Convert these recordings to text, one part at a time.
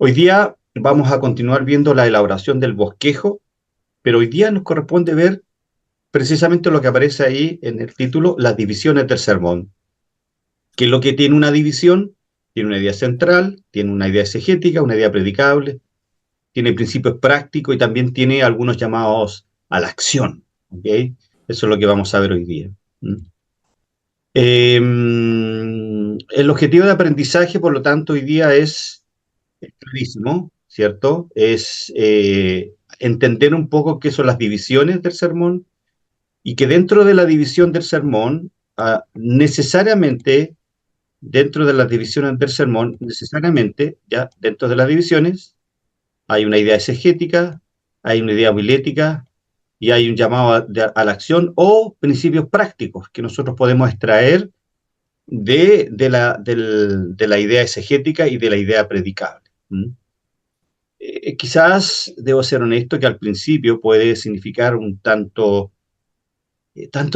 Hoy día vamos a continuar viendo la elaboración del bosquejo, pero hoy día nos corresponde ver precisamente lo que aparece ahí en el título, las divisiones del sermón. ¿Qué es lo que tiene una división? Tiene una idea central, tiene una idea exegética, una idea predicable, tiene principios prácticos y también tiene algunos llamados a la acción. ¿Ok? Eso es lo que vamos a ver hoy día. ¿Mm? El objetivo de aprendizaje, por lo tanto, hoy día es clarísimo, ¿cierto? Es entender un poco qué son las divisiones del sermón y que dentro de la división del sermón, necesariamente, dentro de las divisiones del sermón, necesariamente, ya dentro de las divisiones, hay una idea exegética, hay una idea homilética y hay un llamado a la acción o principios prácticos que nosotros podemos extraer de la idea exegética y de la idea predicable. ¿Mm? Quizás debo ser honesto que al principio puede significar un tanto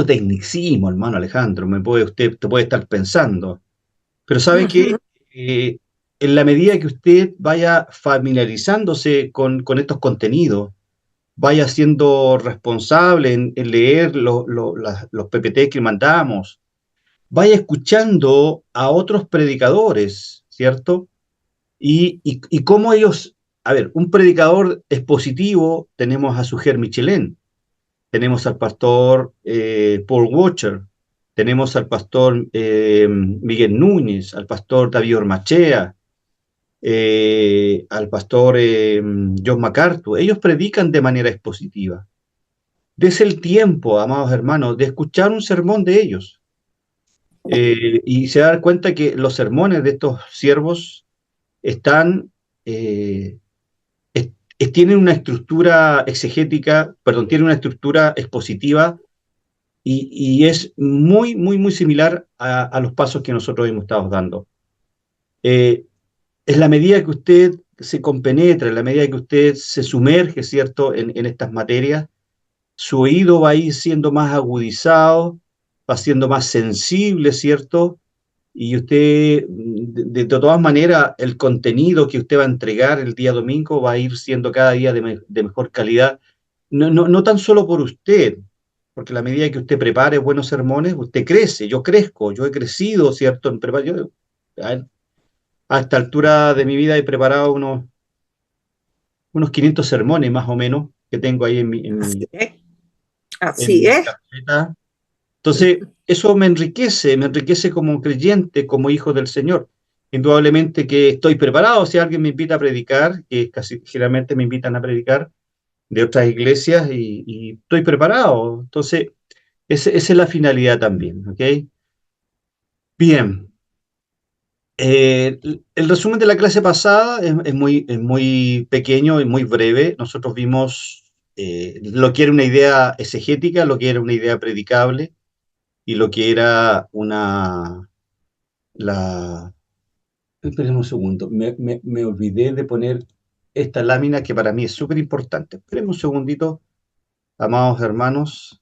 tecnicismo, hermano Alejandro, usted te puede estar pensando, pero sabe que Ujú. en la medida que usted vaya familiarizándose con estos contenidos, vaya siendo responsable en leer los PPT que mandamos, vaya escuchando a otros predicadores, ¿cierto? Y cómo ellos, a ver, un predicador expositivo, tenemos a Suger Michelén, tenemos al pastor Paul Washer, tenemos al pastor Miguel Núñez, al pastor David Ormachea, al pastor John MacArthur. Ellos predican de manera expositiva. Dese el tiempo, amados hermanos, de escuchar un sermón de ellos. Y se da cuenta que los sermones de estos siervos están eh, tienen una estructura exegética, perdón, tienen una estructura expositiva y es muy, muy, muy similar a los pasos que nosotros hemos estado dando. Eh, en la medida que usted se compenetra, en la medida que usted se sumerge, ¿cierto?, en estas materias, su oído va a ir siendo más agudizado, va siendo más sensible, ¿cierto? Y usted, de todas maneras, el contenido que usted va a entregar el día domingo va a ir siendo cada día de mejor calidad, no tan solo por usted, porque a la medida que usted prepare buenos sermones, usted crece, yo crezco, yo he crecido, ¿cierto? A esta altura de mi vida he preparado unos 500 sermones más o menos que tengo ahí Así es. en Así mi es. carpeta. Entonces, eso me enriquece como creyente, como hijo del Señor. Indudablemente que estoy preparado si alguien me invita a predicar, que casi generalmente me invitan a predicar de otras iglesias y estoy preparado. Entonces, esa es la finalidad también, ¿ok? Bien. El resumen de la clase pasada es muy pequeño y muy breve. Nosotros vimos lo que era una idea exegética, lo que era una idea predicable y lo que era la... Esperen un segundo, me olvidé de poner esta lámina que para mí es súper importante. Esperen un segundito, amados hermanos,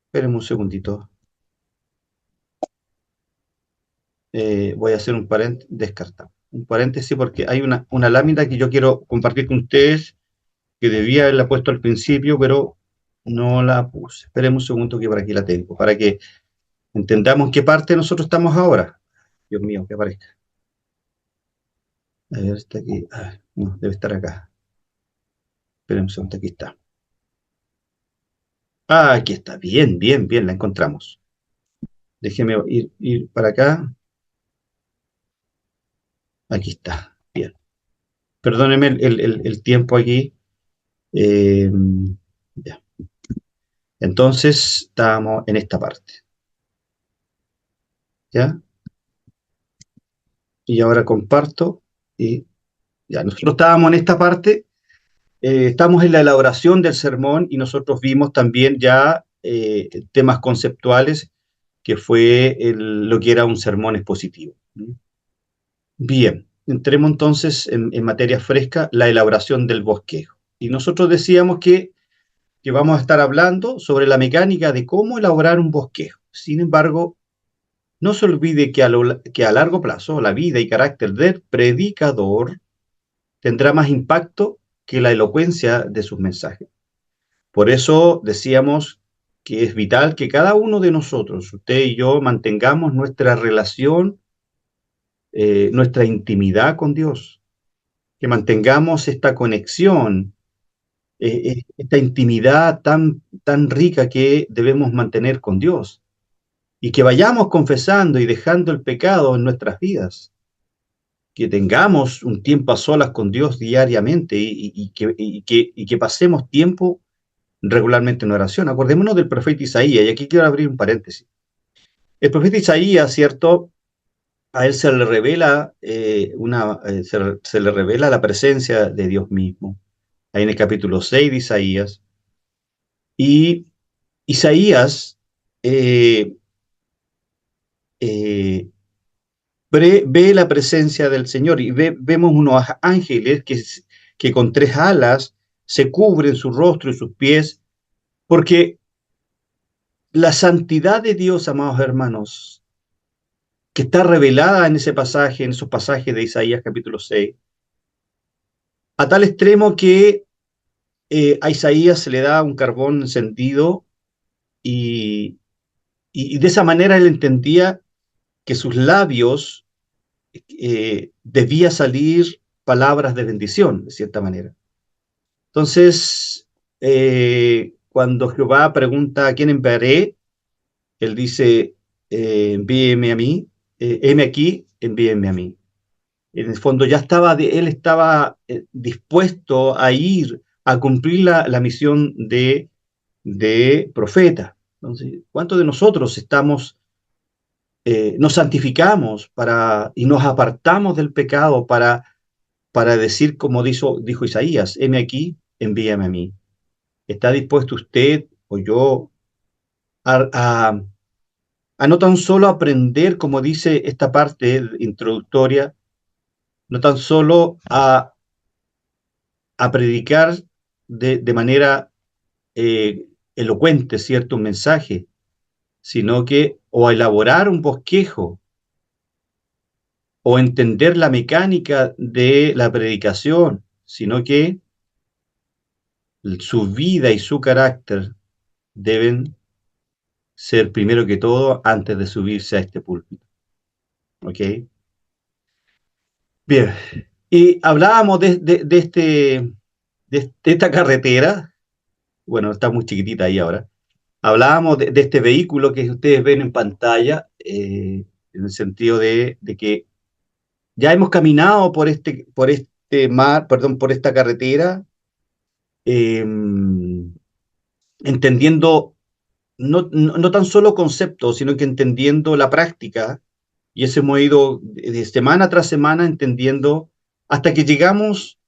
esperen un segundito. Voy a hacer un paréntesis, descartado. Un paréntesis porque hay una lámina que yo quiero compartir con ustedes que debía haberla puesto al principio, pero no la puse. Esperen un segundo que por aquí la tengo, para que entendamos en qué parte nosotros estamos ahora. Dios mío, que aparezca. A ver, está aquí. Ah, no, debe estar acá. Esperen un segundo, aquí está. Ah, aquí está. Bien, bien, bien, la encontramos. Déjeme ir para acá. Aquí está. Bien. Perdónenme el tiempo aquí. Eh, ya. Entonces, estábamos en esta parte. ¿Ya? Y ahora comparto. Y ya, nosotros estábamos en esta parte. Estamos en la elaboración del sermón y nosotros vimos también ya temas conceptuales que fue lo que era un sermón expositivo. Bien, entremos entonces en materia fresca, la elaboración del bosquejo. Y nosotros decíamos que vamos a estar hablando sobre la mecánica de cómo elaborar un bosquejo. Sin embargo, no se olvide que a largo plazo la vida y carácter del predicador tendrá más impacto que la elocuencia de sus mensajes. Por eso decíamos que es vital que cada uno de nosotros, usted y yo, mantengamos nuestra relación, nuestra intimidad con Dios, que mantengamos esta conexión, esta intimidad tan rica que debemos mantener con Dios, y que vayamos confesando y dejando el pecado en nuestras vidas, que tengamos un tiempo a solas con Dios diariamente y que pasemos tiempo regularmente en oración. Acordémonos del profeta Isaías, y aquí quiero abrir un paréntesis. El profeta Isaías, ¿cierto? A él se le revela, se le revela la presencia de Dios mismo, ahí en el capítulo 6 de Isaías. Y Isaías eh, eh, ve la presencia del Señor y vemos unos ángeles que con 3 alas se cubren su rostro y sus pies, porque la santidad de Dios, amados hermanos, que está revelada en ese pasaje, en esos pasajes de Isaías capítulo 6, a tal extremo que a Isaías se le da un carbón encendido y, y de esa manera él entendía que sus labios debía salir palabras de bendición, de cierta manera. Entonces, cuando Jehová pregunta a quién enviaré, él dice, envíeme a mí, heme aquí, envíeme a mí. En el fondo ya él estaba dispuesto a ir a cumplir la misión de profeta. Entonces, ¿cuántos de nosotros nos santificamos y nos apartamos del pecado para decir, como dijo Isaías, heme aquí, envíame a mí? ¿Está dispuesto usted o yo a, a, a no tan solo aprender, como dice esta parte introductoria, no tan solo a predicar de manera elocuente, ¿cierto? Un mensaje, sino que o a elaborar un bosquejo o entender la mecánica de la predicación, sino que su vida y su carácter deben ser primero que todo antes de subirse a este púlpito. ¿Ok? Bien. Y hablábamos de esta carretera. Bueno, está muy chiquitita ahí ahora. Hablábamos de este vehículo que ustedes ven en pantalla, en el sentido de que ya hemos caminado por este mar, perdón, por esta carretera, eh, entendiendo no tan solo conceptos, sino que entendiendo la práctica, y eso hemos ido de semana tras semana entendiendo hasta que llegamos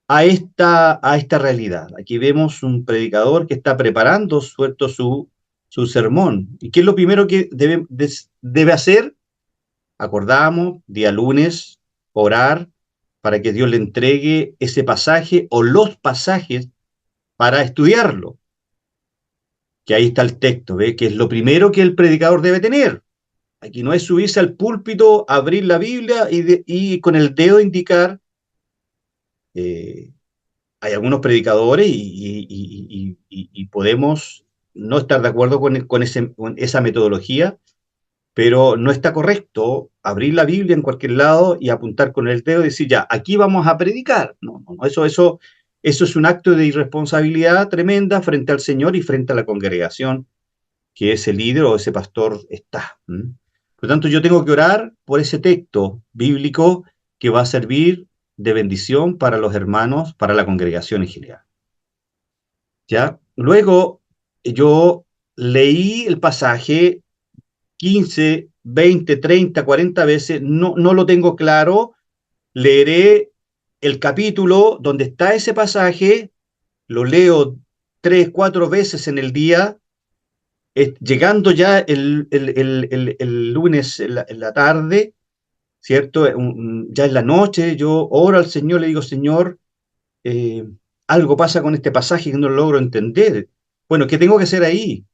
a esta realidad. Aquí vemos un predicador que está preparando, suelto, su sermón. ¿Y qué es lo primero que debe hacer? Acordamos, día lunes, orar para que Dios le entregue ese pasaje o los pasajes para estudiarlo. Que ahí está el texto, ¿ve? Que es lo primero que el predicador debe tener. Aquí no es subirse al púlpito, abrir la Biblia y con el dedo indicar. eh, Hay algunos predicadores y podemos no estar de acuerdo con esa metodología, pero no está correcto abrir la Biblia en cualquier lado y apuntar con el dedo y decir, ya, aquí vamos a predicar. No, no, no, eso es un acto de irresponsabilidad tremenda frente al Señor y frente a la congregación que ese líder o ese pastor está. Por lo tanto, yo tengo que orar por ese texto bíblico que va a servir de bendición para los hermanos, para la congregación en general. ¿Ya? Luego, yo leí el pasaje 15, 20, 30, 40 veces, no lo tengo claro, leeré el capítulo donde está ese pasaje, lo leo 3, 4 veces en el día, llegando ya el lunes en la tarde, ¿cierto? Ya en la noche yo oro al Señor, le digo, Señor, eh, algo pasa con este pasaje que no lo logro entender. Bueno, ¿qué tengo que hacer ahí?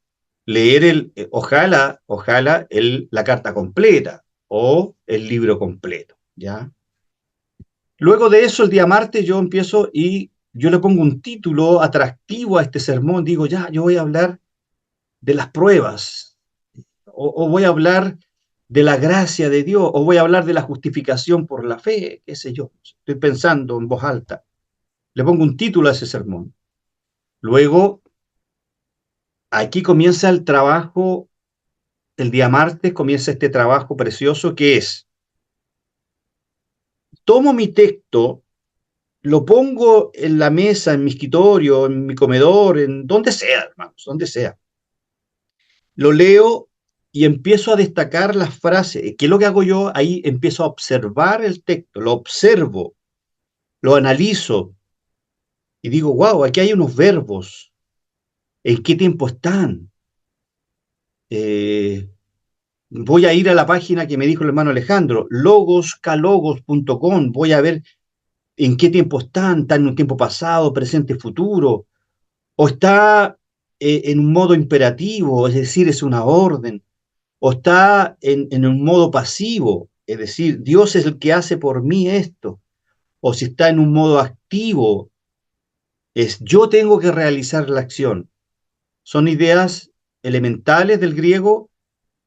Leer ojalá la carta completa o el libro completo, ¿ya? Luego de eso, el día martes, yo empiezo y yo le pongo un título atractivo a este sermón. Digo, ya, yo voy a hablar de las pruebas, o voy a hablar de la gracia de Dios, o voy a hablar de la justificación por la fe, qué sé yo. Estoy pensando en voz alta. Le pongo un título a ese sermón. Luego, aquí comienza el trabajo, el día martes comienza este trabajo precioso que es, tomo mi texto, lo pongo en la mesa, en mi escritorio, en mi comedor, en donde sea, hermanos, donde sea. Lo leo y empiezo a destacar las frases. ¿Qué es lo que hago yo? Ahí empiezo a observar el texto, lo observo, lo analizo y digo, wow, aquí hay unos verbos. ¿En qué tiempo están? Eh, Voy a ir a la página que me dijo el hermano Alejandro, logoscalogos.com. Voy a ver en qué tiempo están. ¿Están en un tiempo pasado, presente, futuro? ¿O está en un modo imperativo, es decir, es una orden? ¿O está en un modo pasivo, es decir, Dios es el que hace por mí esto? ¿O si está en un modo activo, es yo tengo que realizar la acción? Son ideas elementales del griego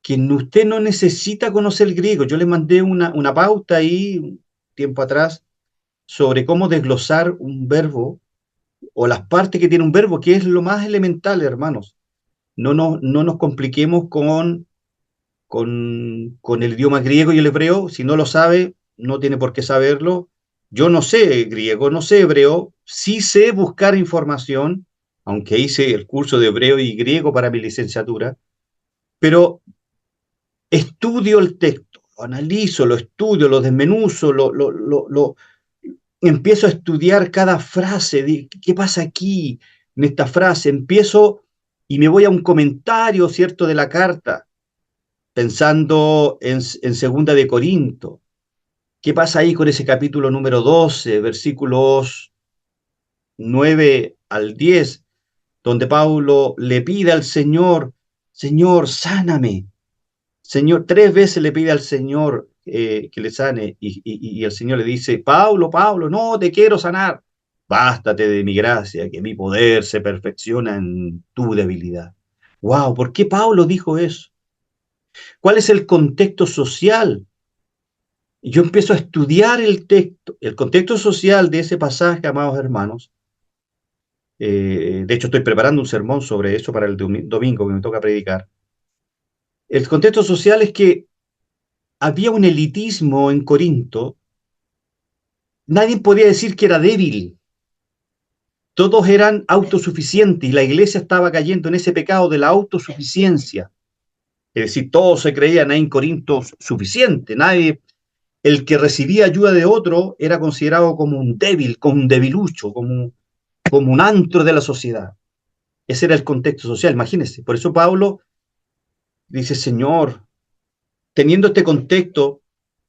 que usted no necesita conocer el griego. Yo le mandé una pauta ahí un tiempo atrás sobre cómo desglosar un verbo o las partes que tiene un verbo, que es lo más elemental, hermanos. No nos compliquemos con el idioma griego y el hebreo. Si no lo sabe, no tiene por qué saberlo. Yo no sé griego, no sé hebreo, sí sé buscar información, aunque hice el curso de hebreo y griego para mi licenciatura, pero estudio el texto, lo analizo, lo estudio, lo desmenuzo, empiezo a estudiar cada frase, qué pasa aquí en esta frase, empiezo y me voy a un comentario, ¿cierto?, de la carta, pensando en Segunda de Corinto. ¿Qué pasa ahí con ese capítulo número 12, versículos 9 al 10, donde Pablo le pide al Señor, Señor, sáname? Señor, tres veces le pide al Señor que le sane y el Señor le dice, Pablo, Pablo, no te quiero sanar. Bástate de mi gracia, que mi poder se perfecciona en tu debilidad. Wow, ¿por qué Pablo dijo eso? ¿Cuál es el contexto social? Yo empiezo a estudiar el texto, el contexto social de ese pasaje, amados hermanos. De hecho, estoy preparando un sermón sobre eso para el domingo que me toca predicar. El contexto social es que había un elitismo en Corinto. Nadie podía decir que era débil. Todos eran autosuficientes y la iglesia estaba cayendo en ese pecado de la autosuficiencia. Es decir, todos se creían ahí en Corinto suficiente. Nadie, el que recibía ayuda de otro era considerado como un débil, como un debilucho, como un antro de la sociedad. Ese era el contexto social, imagínense. Por eso Pablo dice, Señor, teniendo este contexto,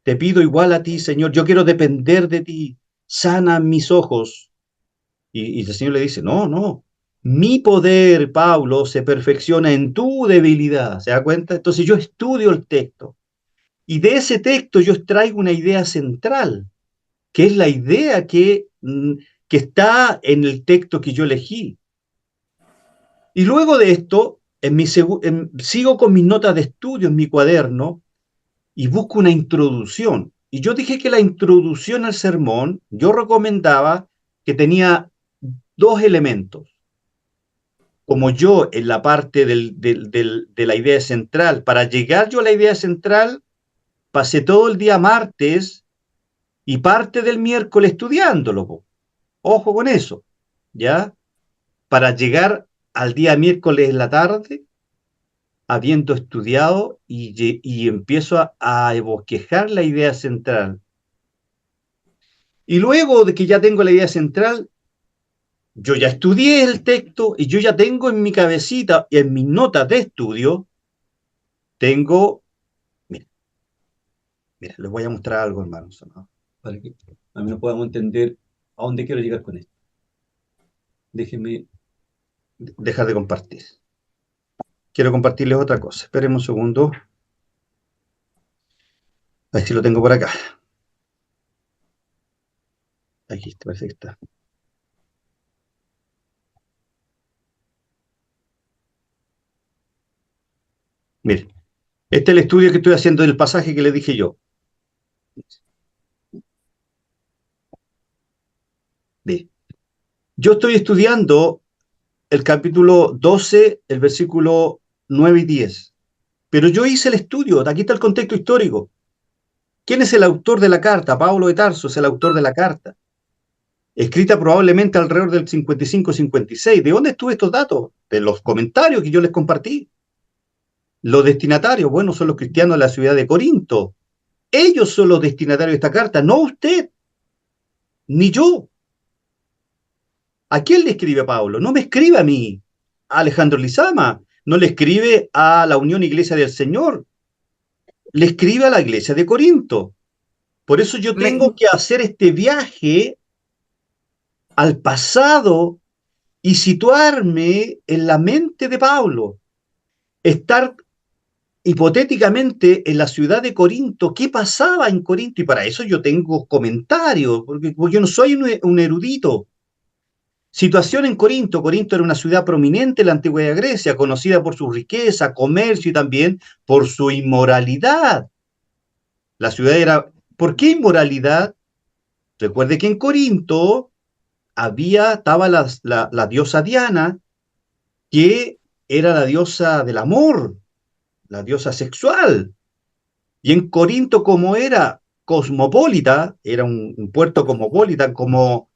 te pido igual a ti, Señor, yo quiero depender de ti, sana mis ojos. Y el Señor le dice, no, no, mi poder, Pablo, se perfecciona en tu debilidad. ¿Se da cuenta? Entonces yo estudio el texto y de ese texto yo extraigo una idea central, que es la idea que está en el texto que yo elegí. Y luego de esto, sigo con mis notas de estudio en mi cuaderno y busco una introducción. Y yo dije que la introducción al sermón, yo recomendaba que tenía dos elementos. Como yo en la parte de la idea central, para llegar yo a la idea central, pasé todo el día martes y parte del miércoles estudiándolo. Po. Ojo con eso, ¿ya? Para llegar al día miércoles en la tarde, habiendo estudiado y empiezo a bosquejar la idea central. Y luego de que ya tengo la idea central, yo ya estudié el texto y yo ya tengo en mi cabecita y en mis notas de estudio, tengo, mira, mira, les voy a mostrar algo, hermanos, ¿no? Para que al menos podamos entender a dónde quiero llegar con esto. Déjenme dejar de compartir. Quiero compartirles otra cosa. Espérenme un segundo. A ver si lo tengo por acá. aquí, parece que está. Mire, este es el estudio que estoy haciendo del pasaje que le dije yo. Ve, yo estoy estudiando el capítulo 12, el versículo 9 y 10. Pero yo hice el estudio, aquí está el contexto histórico. ¿Quién es el autor de la carta? Pablo de Tarso es el autor de la carta, escrita probablemente alrededor del 55-56. ¿De dónde estuve estos datos? De los comentarios que yo les compartí. Los destinatarios, bueno, son los cristianos de la ciudad de Corinto. Ellos son los destinatarios de esta carta, no usted, ni yo. ¿A quién le escribe Pablo? No me escribe a mí, a Alejandro Lizama, no le escribe a la Unión Iglesia del Señor, le escribe a la iglesia de Corinto. Por eso yo Me- tengo que hacer este viaje al pasado y situarme en la mente de Pablo, estar hipotéticamente en la ciudad de Corinto, qué pasaba en Corinto, y para eso yo tengo comentarios, porque yo no soy un erudito. Situación en Corinto. Corinto era una ciudad prominente en la antigua Grecia, conocida por su riqueza, comercio y también por su inmoralidad. La ciudad era... ¿Por qué inmoralidad? Recuerde que en Corinto estaba la diosa Diana, que era la diosa del amor, la diosa sexual. Y en Corinto, como era cosmopolita, era un puerto cosmopolita, como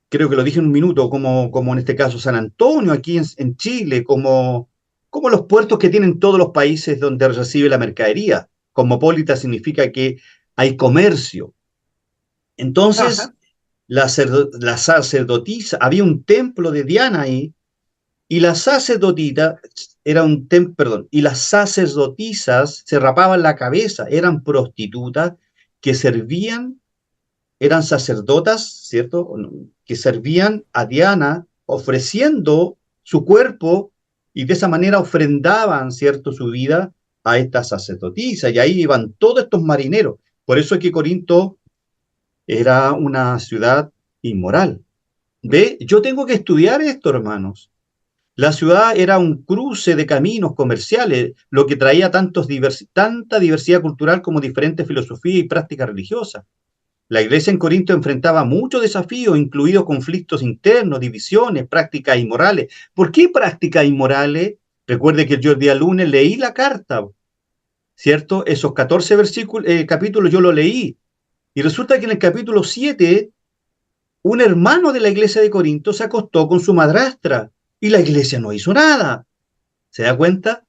creo que lo dije en un minuto, como en este caso San Antonio, aquí en Chile, como los puertos que tienen todos los países donde recibe la mercadería. Cosmopolita significa que hay comercio. Entonces, Ajá. la sacerdotisa, había un templo de Diana ahí, y la sacerdotita era un templo, perdón, y las sacerdotisas se rapaban la cabeza, eran prostitutas que servían, eran sacerdotas, ¿cierto? Que servían a Diana ofreciendo su cuerpo y de esa manera ofrendaban, ¿cierto?, su vida a estas sacerdotisas. Y ahí iban todos estos marineros. Por eso es que Corinto era una ciudad inmoral. ¿Ve? Yo tengo que estudiar esto, hermanos. La ciudad era un cruce de caminos comerciales, lo que traía tanta diversidad cultural como diferentes filosofías y prácticas religiosas. La iglesia en Corinto enfrentaba muchos desafíos, incluidos conflictos internos, divisiones, prácticas inmorales. ¿Por qué prácticas inmorales? Recuerde que yo el día lunes leí la carta, ¿cierto? Esos 14 capítulos yo lo leí. Y resulta que en el capítulo 7 un hermano de la iglesia de Corinto se acostó con su madrastra y la iglesia no hizo nada. ¿Se da cuenta?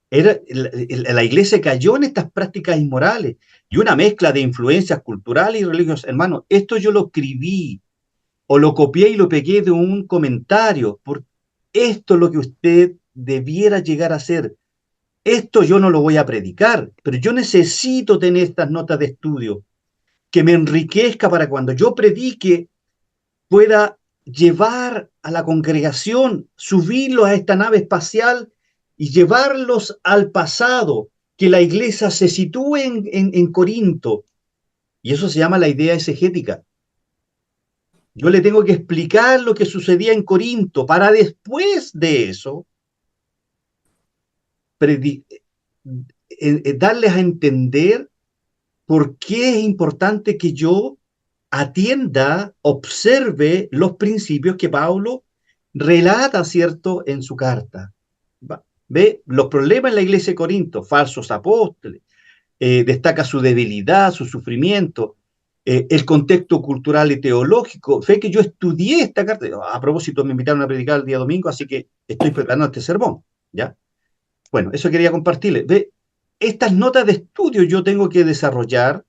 La iglesia cayó en estas prácticas inmorales y una mezcla de influencias culturales y religiosas. Hermano, esto yo lo escribí o lo copié y lo pegué de un comentario. Por esto es lo que usted debiera llegar a hacer. Esto yo no lo voy a predicar, pero yo necesito tener estas notas de estudio que me enriquezca para cuando yo predique pueda llevar a la congregación, subirlos a esta nave espacial y llevarlos al pasado, que la iglesia se sitúe en Corinto. Y eso se llama la idea exegética. Yo le tengo que explicar lo que sucedía en Corinto para después de eso darles a entender por qué es importante que yo atienda, observe los principios que Pablo relata, ¿cierto?, en su carta. Ve los problemas en la iglesia de Corinto, falsos apóstoles, destaca su debilidad, su sufrimiento, el contexto cultural y teológico. Fue que yo estudié esta carta. A propósito, me invitaron a predicar el día domingo, así que estoy preparando este sermón, ¿ya? Bueno, eso quería compartirles. Ve, estas notas de estudio yo tengo que desarrollar.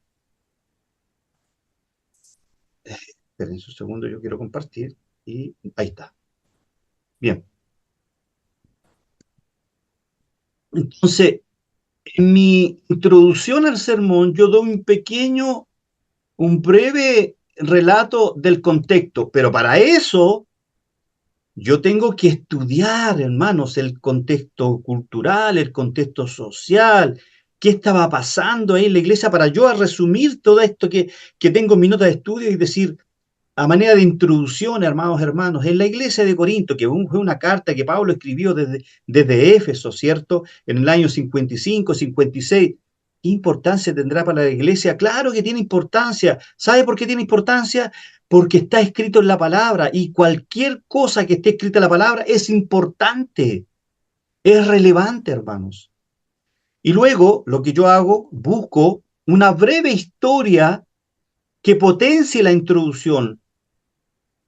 Esperen un segundo, yo quiero compartir. Y ahí está. Bien. Entonces, en mi introducción al sermón, yo doy un breve relato del contexto, pero para eso yo tengo que estudiar, hermanos, el contexto cultural, el contexto social, qué estaba pasando ahí en la iglesia para yo a resumir todo esto que tengo en mi nota de estudio y decir, a manera de introducción, hermanos, en la iglesia de Corinto, que fue una carta que Pablo escribió desde Éfeso, ¿cierto? En el año 55, 56. ¿Qué importancia tendrá para la iglesia? Claro que tiene importancia. ¿Sabe por qué tiene importancia? Porque está escrito en la palabra y cualquier cosa que esté escrita en la palabra es importante, es relevante, hermanos. Y luego lo que yo hago, busco una breve historia que potencie la introducción,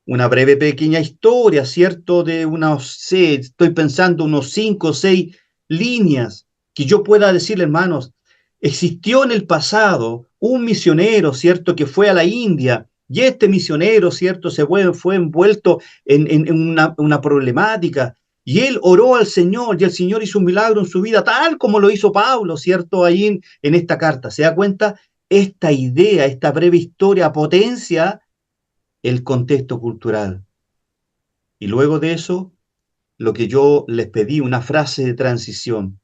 una breve pequeña historia, ¿cierto? De unos, sé, estoy pensando unos 5 o 6 líneas que yo pueda decirle, hermanos, existió en el pasado un misionero, ¿cierto? Que fue a la India y este misionero, ¿cierto? Fue envuelto en una problemática y él oró al Señor y el Señor hizo un milagro en su vida, tal como lo hizo Pablo, ¿cierto? Ahí en esta carta. ¿Se da cuenta? Esta idea, esta breve historia potencia el contexto cultural. Y luego de eso, lo que yo les pedí, una frase de transición.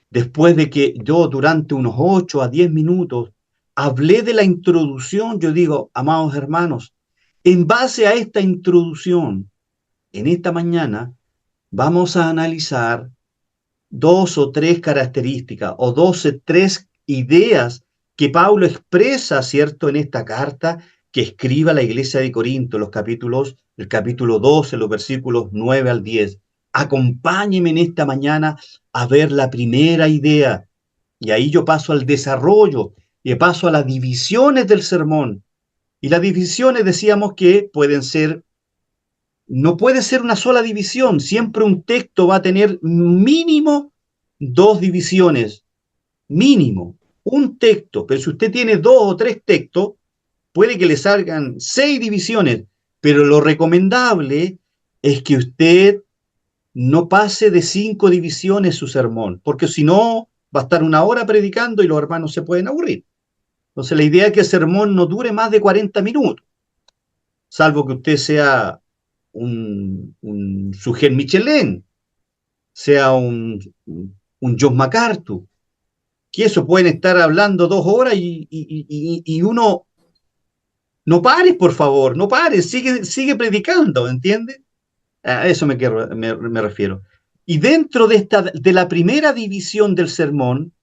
Después de que yo durante unos 8 a 10 minutos hablé de la introducción, yo digo, amados hermanos, en base a esta introducción, en esta mañana, vamos a analizar 2 o 3 características o 3 ideas que Pablo expresa, ¿cierto?, en esta carta que escribe a la iglesia de Corinto, el capítulo 12, los versículos 9 al 10. Acompáñenme en esta mañana a ver la primera idea. Y ahí yo paso al desarrollo y paso a las divisiones del sermón. Y las divisiones decíamos que no puede ser una sola división. Siempre un texto va a tener mínimo 2 divisiones. Mínimo. Un texto. Pero si usted tiene 2 o 3 textos, puede que le salgan 6 divisiones. Pero lo recomendable es que usted no pase de 5 divisiones su sermón. Porque si no, va a estar una hora predicando y los hermanos se pueden aburrir. Entonces la idea es que el sermón no dure más de 40 minutos. Salvo que usted sea un Suger Michelin, sea un John MacArthur, que eso pueden estar hablando 2 horas y uno, no pares, por favor, no pares, sigue predicando, ¿entiende? A eso me refiero. Y dentro de la primera división del sermón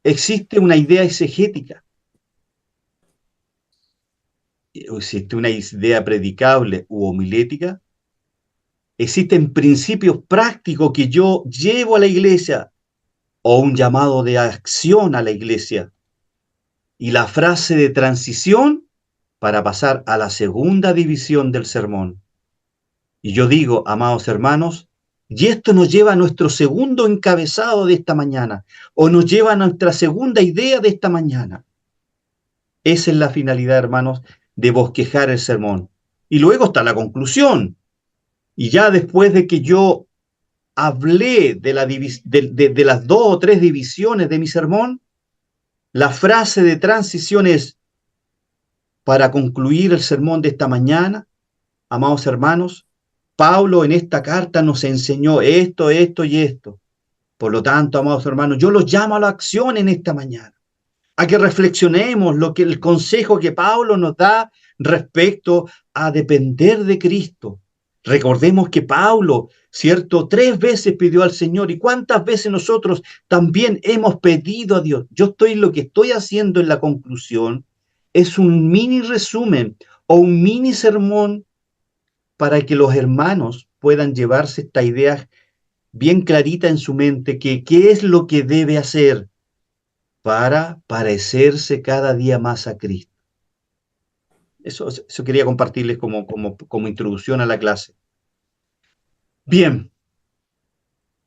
existe una idea exegética, existe una idea predicable u homilética. Existen principios prácticos que yo llevo a la iglesia o un llamado de acción a la iglesia. Y la frase de transición para pasar a la segunda división del sermón. Y yo digo, amados hermanos, y esto nos lleva a nuestro segundo encabezado de esta mañana, o nos lleva a nuestra segunda idea de esta mañana. Esa es la finalidad, hermanos, de bosquejar el sermón. Y luego está la conclusión. Y ya después de que yo hablé de las 2 o 3 divisiones de mi sermón, la frase de transición es, para concluir el sermón de esta mañana, amados hermanos, Pablo en esta carta nos enseñó esto, esto y esto. Por lo tanto, amados hermanos, yo los llamo a la acción en esta mañana, a que reflexionemos el consejo que Pablo nos da respecto a depender de Cristo. Recordemos que Pablo, ¿cierto?, 3 veces pidió al Señor. ¿Y cuántas veces nosotros también hemos pedido a Dios? Lo que estoy haciendo en la conclusión es un mini resumen o un mini sermón para que los hermanos puedan llevarse esta idea bien clarita en su mente, que qué es lo que debe hacer para parecerse cada día más a Cristo. Eso quería compartirles como introducción a la clase. Bien,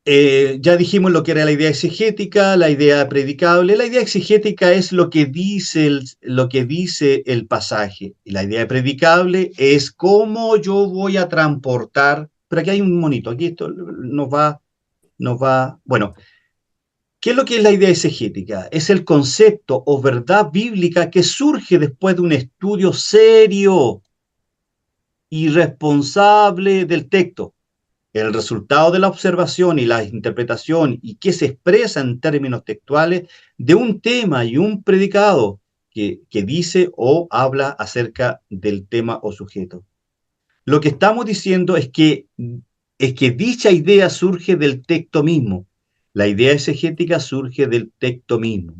ya dijimos lo que era la idea exegética, la idea predicable. La idea exegética es lo que dice el pasaje. Y la idea predicable es cómo yo voy a transportar. Pero aquí hay un monito, aquí esto bueno, ¿qué es lo que es la idea exegética? Es el concepto o verdad bíblica que surge después de un estudio serio y responsable del texto. El resultado de la observación y la interpretación y que se expresa en términos textuales de un tema y un predicado que dice o habla acerca del tema o sujeto. Lo que estamos diciendo es que dicha idea surge del texto mismo. La idea exegética surge del texto mismo.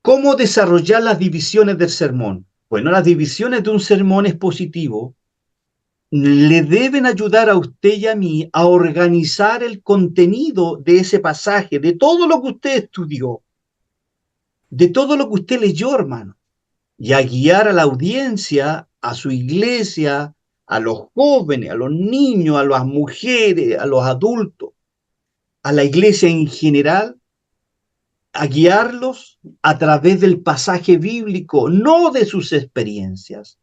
¿Cómo desarrollar las divisiones del sermón? Bueno, las divisiones de un sermón expositivo le deben ayudar a usted y a mí a organizar el contenido de ese pasaje, de todo lo que usted estudió, de todo lo que usted leyó, hermano, y a guiar a la audiencia, a su iglesia, a los jóvenes, a los niños, a las mujeres, a los adultos, a la iglesia en general, a guiarlos a través del pasaje bíblico, no de sus experiencias,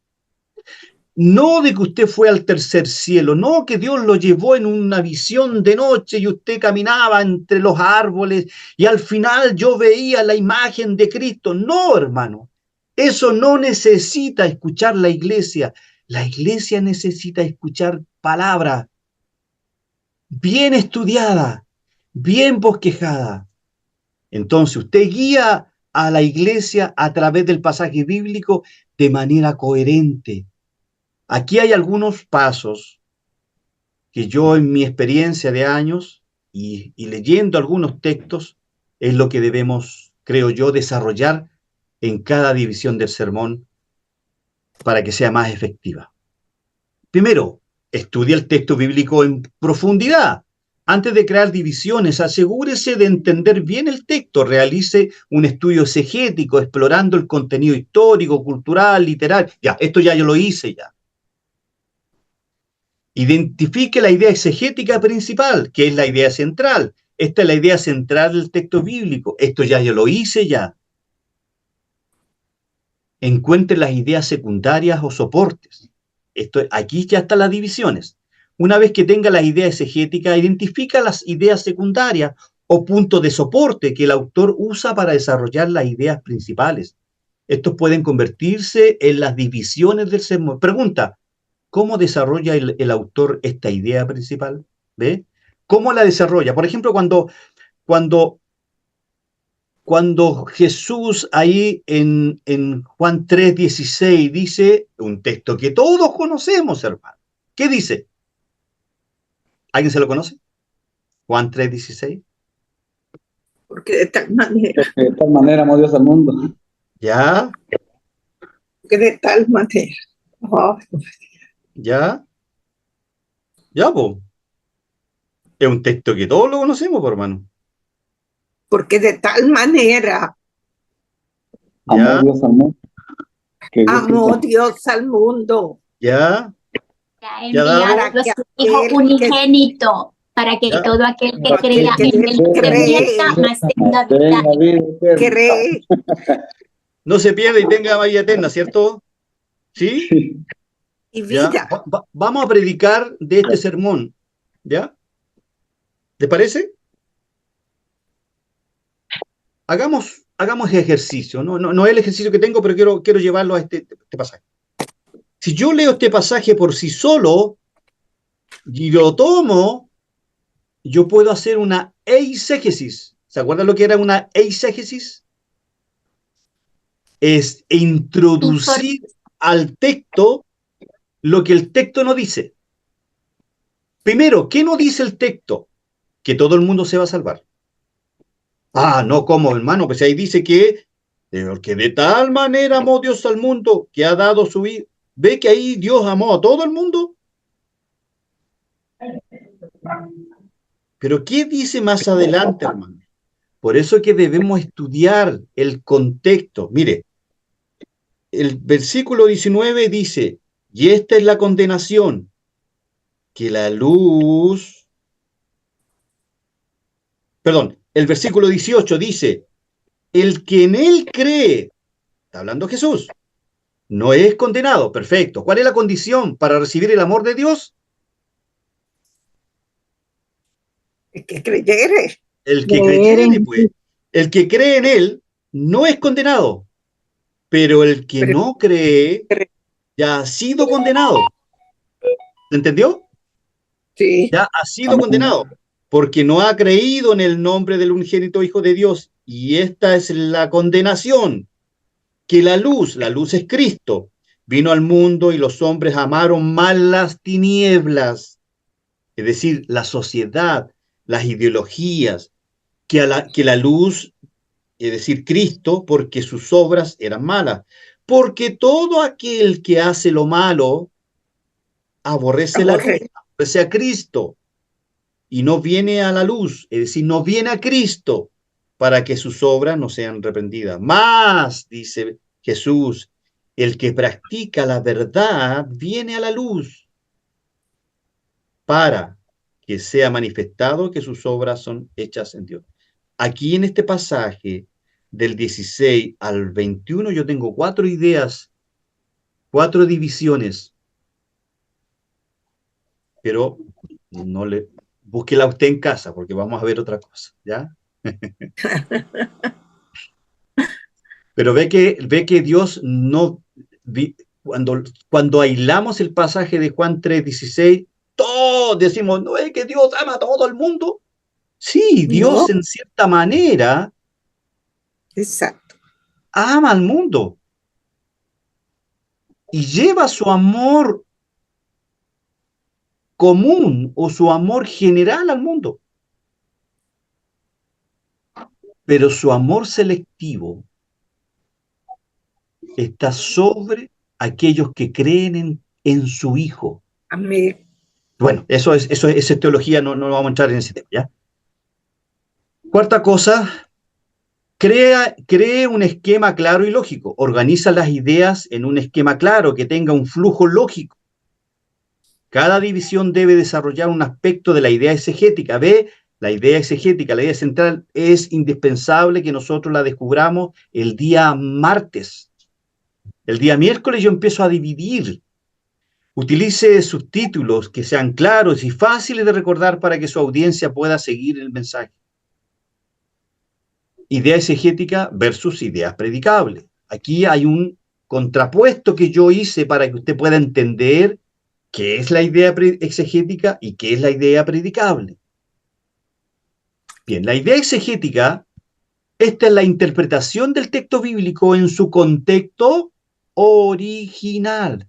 no de que usted fue al tercer cielo, no que Dios lo llevó en una visión de noche y usted caminaba entre los árboles y al final yo veía la imagen de Cristo. No, hermano, eso no necesita escuchar la iglesia. La iglesia necesita escuchar palabra bien estudiada, bien bosquejada. Entonces usted guía a la iglesia a través del pasaje bíblico de manera coherente. Aquí hay algunos pasos que yo en mi experiencia de años y leyendo algunos textos es lo que debemos, creo yo, desarrollar en cada división del sermón para que sea más efectiva. Primero, estudia el texto bíblico en profundidad. Antes de crear divisiones, asegúrese de entender bien el texto, realice un estudio exegético, explorando el contenido histórico, cultural, literario. Ya, esto ya yo lo hice ya. Identifique la idea exegética principal, que es la idea central. Esta es la idea central del texto bíblico. Esto ya yo lo hice ya. Encuentre las ideas secundarias o soportes. Aquí ya están las divisiones. Una vez que tenga la idea exegética, identifica las ideas secundarias o puntos de soporte que el autor usa para desarrollar las ideas principales. Estos pueden convertirse en las divisiones del sermón. Pregunta, ¿cómo desarrolla el autor esta idea principal? ¿Ve? ¿Cómo la desarrolla? Por ejemplo, cuando Jesús ahí en Juan 3:16 dice, un texto que todos conocemos, hermano. ¿Qué dice? ¿Alguien se lo conoce? Juan 3:16. Porque de tal manera. De tal manera amó Dios al mundo. ¿Ya? Porque de tal manera. Oh, ¿Ya? ¿Ya, po? Es un texto que todos lo conocemos, por hermano. porque de tal manera ¿Ya? Amó Dios al mundo. Que Dios amó quiso- Dios al mundo. ¿Ya? Ha ¿Ya, Davo? enviado a su Hijo unigénito para que Ya. todo aquel que Para crea aquel que en él no se cree. pierda, mas tenga Tenga vida. vida eterna. Cree. No se pierda y tenga vida eterna, ¿cierto? ¿Sí? Sí. Y ¿Ya? vida. Vamos a predicar de este sermón. ¿Ya? ¿Les parece? Hagamos ejercicio. No es el ejercicio que tengo, pero quiero llevarlo a este pasaje. Si yo leo este pasaje por sí solo y lo tomo, yo puedo hacer una eisegesis. ¿Se acuerdan lo que era una eisegesis? Es introducir al texto lo que el texto no dice. Primero, ¿qué no dice el texto? Que todo el mundo se va a salvar. Ah, no, ¿cómo, hermano? Pues ahí dice que de tal manera amó Dios al mundo que ha dado su vida. ¿Ve que ahí Dios amó a todo el mundo? Pero ¿qué dice más adelante, hermano? Por eso es que debemos estudiar el contexto. Mire, el versículo 19 dice, y esta es la condenación, que la luz... Perdón, el versículo 18 dice, el que en él cree, está hablando Jesús, no es condenado. Perfecto. ¿Cuál es la condición para recibir el amor de Dios? El que creyere. El que Creer creyere, en pues. El que cree en él no es condenado, pero el que Pero- no cree ya ha sido condenado. ¿Se entendió? Sí. Ya ha sido Amén. condenado, porque no ha creído en el nombre del unigénito Hijo de Dios. y esta es la condenación, que la luz es Cristo, vino al mundo y los hombres amaron más las tinieblas, es decir, la sociedad, las ideologías, que la luz, es decir, Cristo, porque sus obras eran malas. Porque todo aquel que hace lo malo aborrece la luz, aborrece a Cristo y no viene a la luz, es decir, no viene a Cristo para que sus obras no sean reprendidas. Más, dice Jesús, el que practica la verdad viene a la luz para que sea manifestado que sus obras son hechas en Dios. Aquí en este pasaje del 16 al 21 yo tengo 4 ideas, 4 divisiones, pero no le búsquela usted en casa porque vamos a ver otra cosa, ¿ya? Pero ve que Dios no, cuando aislamos el pasaje de Juan 3:16, todos decimos, ¿no es que Dios ama a todo el mundo? Sí, Dios en cierta manera exacto, ama al mundo y lleva su amor común o su amor general al mundo. Pero su amor selectivo está sobre aquellos que creen en su Hijo. amén. Bueno, esa es teología, no vamos a entrar en ese tema, ¿ya? Cuarta cosa, cree un esquema claro y lógico. Organiza las ideas en un esquema claro que tenga un flujo lógico. Cada división debe desarrollar un aspecto de la idea exegética. Ve, la idea exegética, la idea central, es indispensable que nosotros la descubramos el día martes. El día miércoles yo empiezo a dividir. Utilice subtítulos que sean claros y fáciles de recordar para que su audiencia pueda seguir el mensaje. Idea exegética versus ideas predicables. Aquí hay un contrapuesto que yo hice para que usted pueda entender qué es la idea exegética y qué es la idea predicable. Bien, la idea exegética, esta es la interpretación del texto bíblico en su contexto original.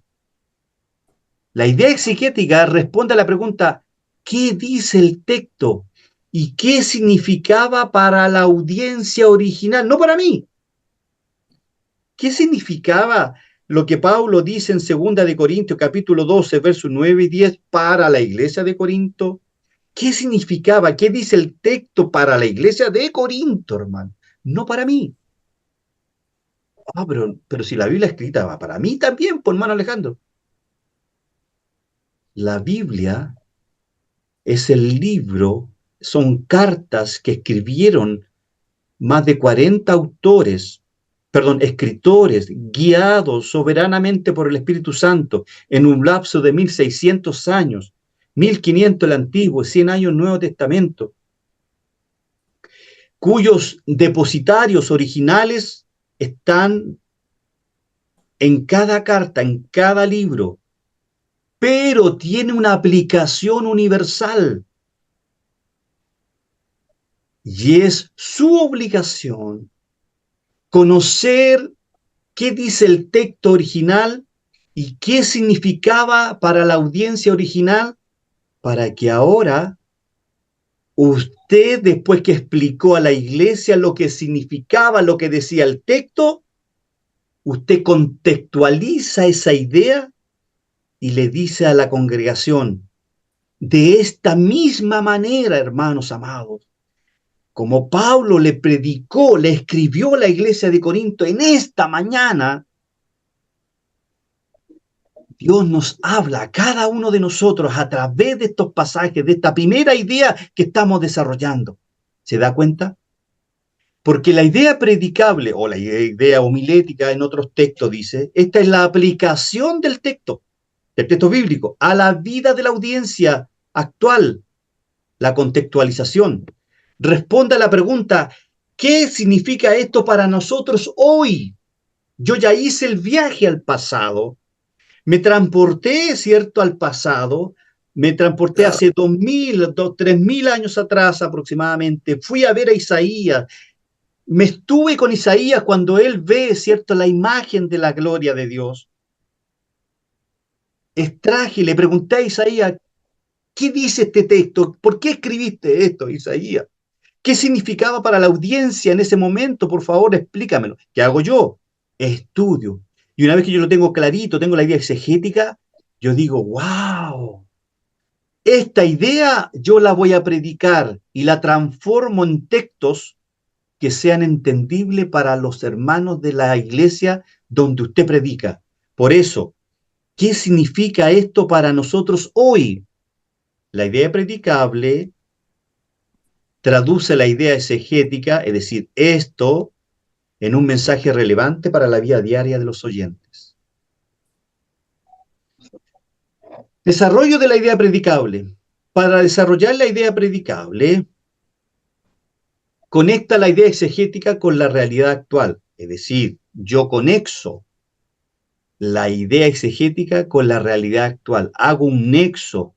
La idea exegética responde a la pregunta, ¿qué dice el texto? ¿Y qué significaba para la audiencia original? No para mí. ¿Qué significaba lo que Pablo dice en 2 de Corintios, capítulo 12, versos 9 y 10, para la iglesia de Corinto? ¿Qué significaba? ¿Qué dice el texto para la iglesia de Corinto, hermano? No para mí. Ah, pero si la Biblia escrita va para mí también, por hermano Alejandro. La Biblia es el libro, son cartas que escribieron más de 40 escritores, guiados soberanamente por el Espíritu Santo en un lapso de 1600 años, 1500 el Antiguo, 100 años el Nuevo Testamento, cuyos depositarios originales están en cada carta, en cada libro, pero tiene una aplicación universal. Y es su obligación conocer qué dice el texto original y qué significaba para la audiencia original, para que ahora usted, después que explicó a la iglesia lo que significaba, lo que decía el texto, usted contextualiza esa idea y le dice a la congregación, de esta misma manera, hermanos amados, como Pablo le predicó, le escribió a la iglesia de Corinto en esta mañana, Dios nos habla a cada uno de nosotros a través de estos pasajes, de esta primera idea que estamos desarrollando. ¿Se da cuenta? Porque la idea predicable o la idea homilética en otros textos dice, esta es la aplicación del texto bíblico a la vida de la audiencia actual, la contextualización. Responde a la pregunta, ¿qué significa esto para nosotros hoy? Yo ya hice el viaje al pasado, me transporté, ¿cierto?, al pasado, me transporté hace 2000, 3000 años atrás aproximadamente, fui a ver a Isaías, Me estuve con Isaías cuando él ve, ¿cierto?, la imagen de la gloria de Dios. Extraje, le pregunté a Isaías, ¿qué dice este texto? ¿Por qué escribiste esto, Isaías? ¿Qué significaba para la audiencia en ese momento? Por favor, explícamelo. ¿Qué hago yo? Estudio. Y una vez que yo lo tengo clarito, tengo la idea exegética, yo digo, wow, esta idea yo la voy a predicar y la transformo en textos que sean entendibles para los hermanos de la iglesia donde usted predica. Por eso, ¿qué significa esto para nosotros hoy? La idea predicable traduce la idea exegética, es decir, esto en un mensaje relevante para la vida diaria de los oyentes. Desarrollo de la idea predicable. Para desarrollar la idea predicable, conecta la idea exegética con la realidad actual. Es decir, yo conexo la idea exegética con la realidad actual. Hago un nexo,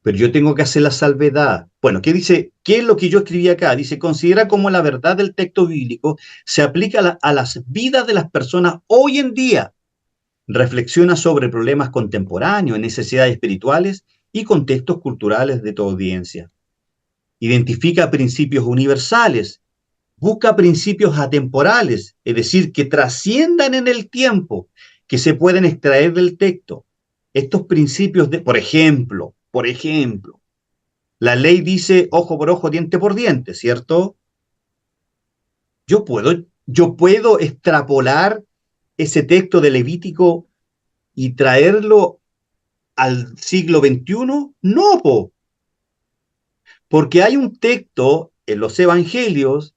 pero yo tengo que hacer la salvedad. Bueno, ¿qué dice? ¿Qué es lo que yo escribí acá? Dice, considera cómo la verdad del texto bíblico se aplica a las vidas de las personas hoy en día. Reflexiona sobre problemas contemporáneos, necesidades espirituales y contextos culturales de tu audiencia. Identifica principios universales. Busca principios atemporales, es decir, que trasciendan en el tiempo, que se pueden extraer del texto. Estos principios por ejemplo, la ley dice ojo por ojo, diente por diente, ¿cierto? Yo puedo extrapolar ese texto de Levítico y traerlo al siglo XXI. No, porque hay un texto en los evangelios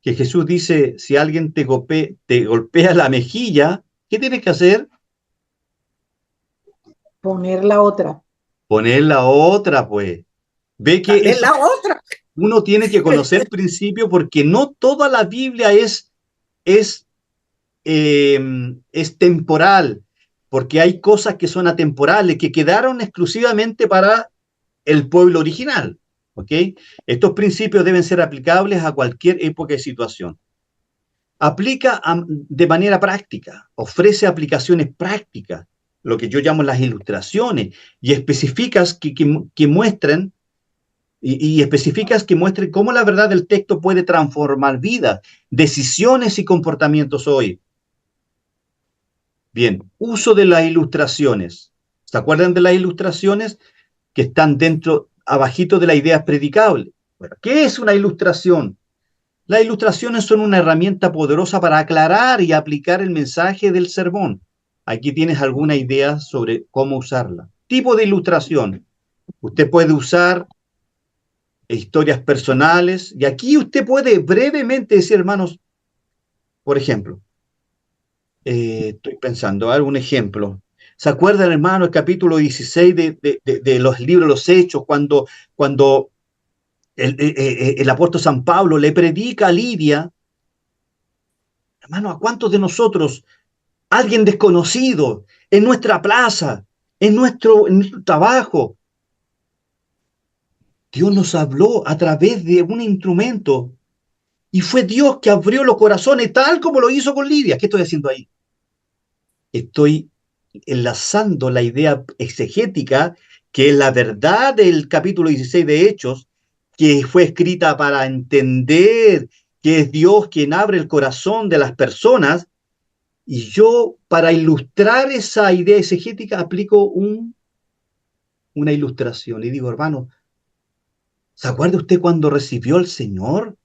que Jesús dice, si alguien te golpea la mejilla, ¿qué tienes que hacer? Poner la otra. Poner la otra, pues. Ve que Dale la otra. uno tiene que conocer principio porque no toda la Biblia es temporal, porque hay cosas que son atemporales, que quedaron exclusivamente para el pueblo original. ¿Ok? Estos principios deben ser aplicables a cualquier época y situación. Aplica de manera práctica, ofrece aplicaciones prácticas, lo que yo llamo las ilustraciones, y especificas que muestren y especificas que muestren cómo la verdad del texto puede transformar vidas, decisiones y comportamientos hoy. Bien, uso de las ilustraciones. ¿Se acuerdan de las ilustraciones que están dentro, abajito de la idea predicable? Bueno, ¿qué es una ilustración? Las ilustraciones son una herramienta poderosa para aclarar y aplicar el mensaje del sermón. Aquí tienes alguna idea sobre cómo usarla. Tipo de ilustración. Usted puede usar historias personales y aquí usted puede brevemente decir, hermanos, por ejemplo, estoy pensando, algún ejemplo. ¿Se acuerdan, hermano, el capítulo 16 de los libros de los Hechos, cuando el apóstol San Pablo le predica a Lidia? Hermano, ¿a cuántos de nosotros, alguien desconocido, en nuestra plaza, en nuestro trabajo, Dios nos habló a través de un instrumento y fue Dios que abrió los corazones tal como lo hizo con Lidia? ¿Qué estoy haciendo ahí? Estoy enlazando la idea exegética, que es la verdad del capítulo 16 de Hechos, que fue escrita para entender que es Dios quien abre el corazón de las personas. Y yo, para ilustrar esa idea exegética, aplico una ilustración. Y digo, hermano, ¿se acuerda usted cuando recibió al Señor?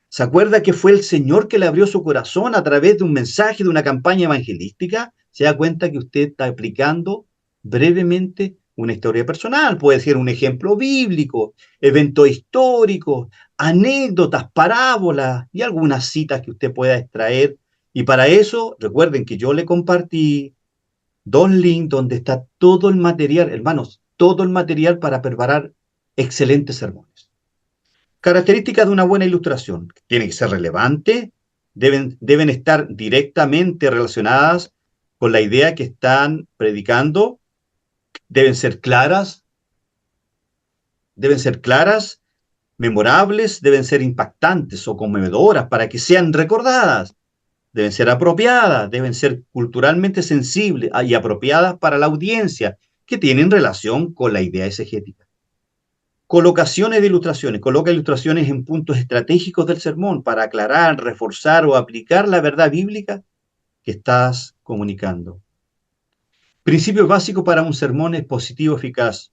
¿Se acuerda que fue el Señor que le abrió su corazón a través de un mensaje, de una campaña evangelística? Se da cuenta que usted está aplicando brevemente una historia personal. Puede ser un ejemplo bíblico, eventos históricos, anécdotas, parábolas y algunas citas que usted pueda extraer. Y para eso, recuerden que yo le compartí 2 links donde está todo el material, hermanos, todo el material para preparar excelentes sermones. Características de una buena ilustración. Tienen que ser relevantes, deben estar directamente relacionadas con la idea que están predicando, deben ser claras, memorables, deben ser impactantes o conmovedoras para que sean recordadas. Deben ser apropiadas, deben ser culturalmente sensibles y apropiadas para la audiencia que tienen relación con la idea exegética. Colocaciones de ilustraciones. Coloca ilustraciones en puntos estratégicos del sermón para aclarar, reforzar o aplicar la verdad bíblica que estás comunicando. Principios básicos para un sermón expositivo eficaz.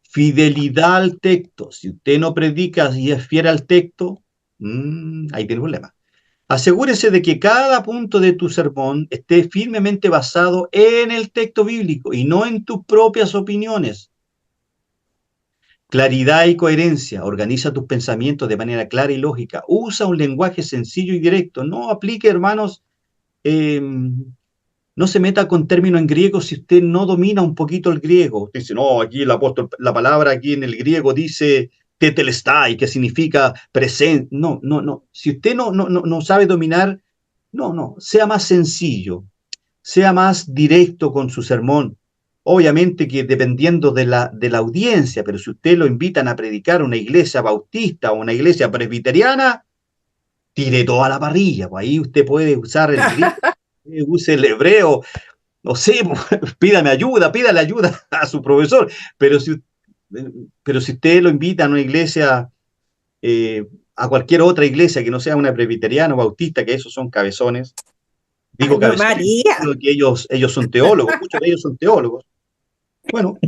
Fidelidad al texto. Si usted no predica y es fiel al texto, ahí tiene problema. Asegúrese de que cada punto de tu sermón esté firmemente basado en el texto bíblico y no en tus propias opiniones. Claridad y coherencia. Organiza tus pensamientos de manera clara y lógica. Usa un lenguaje sencillo y directo. No aplique, hermanos, no se meta con términos en griego si usted no domina un poquito el griego. Usted dice, no, aquí el apóstol, la palabra aquí en el griego dice tetelestai, que significa presente. No. Si usted no sabe dominar, sea más sencillo, sea más directo con su sermón. Obviamente que dependiendo de la audiencia, pero si usted lo invitan a predicar a una iglesia bautista o una iglesia presbiteriana, tire toda la parrilla. Pues ahí usted puede usar el griego, use el hebreo, no sé, pídale ayuda a su profesor, pero si usted lo invita a una iglesia, a cualquier otra iglesia que no sea una presbiteriana o bautista, que esos son cabezones, digo Ay, no, cabezones, María. digo que ellos son teólogos, muchos de ellos son teólogos. Bueno,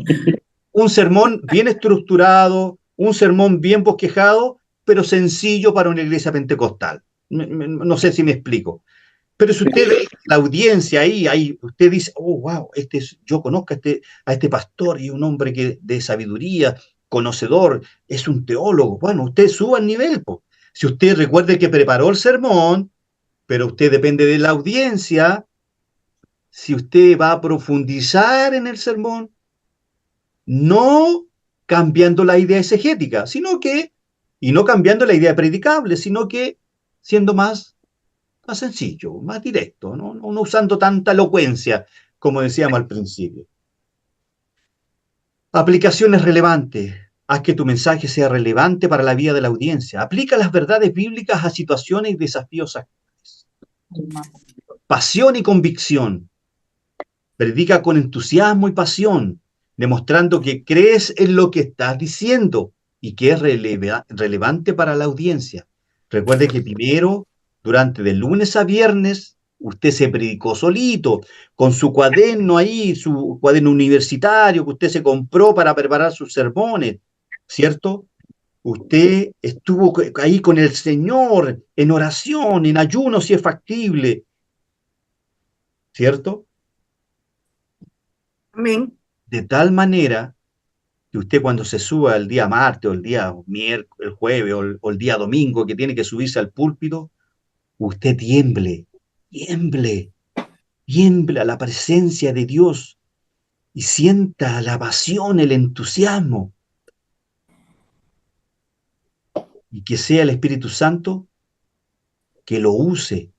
un sermón bien estructurado, un sermón bien bosquejado, pero sencillo para una iglesia pentecostal. No sé si me explico. Pero si usted ve la audiencia ahí usted dice, oh, wow, yo conozco a este pastor y un hombre de sabiduría, conocedor, es un teólogo. Bueno, usted suba el nivel. Po. Si usted recuerde que preparó el sermón, pero usted depende de la audiencia, si usted va a profundizar en el sermón, no cambiando la idea exegética, y no cambiando la idea predicable, sino que siendo más sencillo, más directo, no usando tanta elocuencia, como decíamos al principio. Aplicaciones relevantes. Haz que tu mensaje sea relevante para la vida de la audiencia. Aplica las verdades bíblicas a situaciones y desafíos actuales. Pasión y convicción. Predica con entusiasmo y pasión, demostrando que crees en lo que estás diciendo y que es relevante para la audiencia. Recuerde que primero, durante de lunes a viernes, usted se predicó solito, con su cuaderno ahí, su cuaderno universitario que usted se compró para preparar sus sermones, ¿cierto? Usted estuvo ahí con el Señor, en oración, en ayuno, si es factible, ¿cierto? Amén. De tal manera que usted cuando se suba el día martes o el día miércoles, el jueves o el día domingo que tiene que subirse al púlpito, usted tiemble a la presencia de Dios y sienta la pasión, el entusiasmo, y que sea el Espíritu Santo que lo use,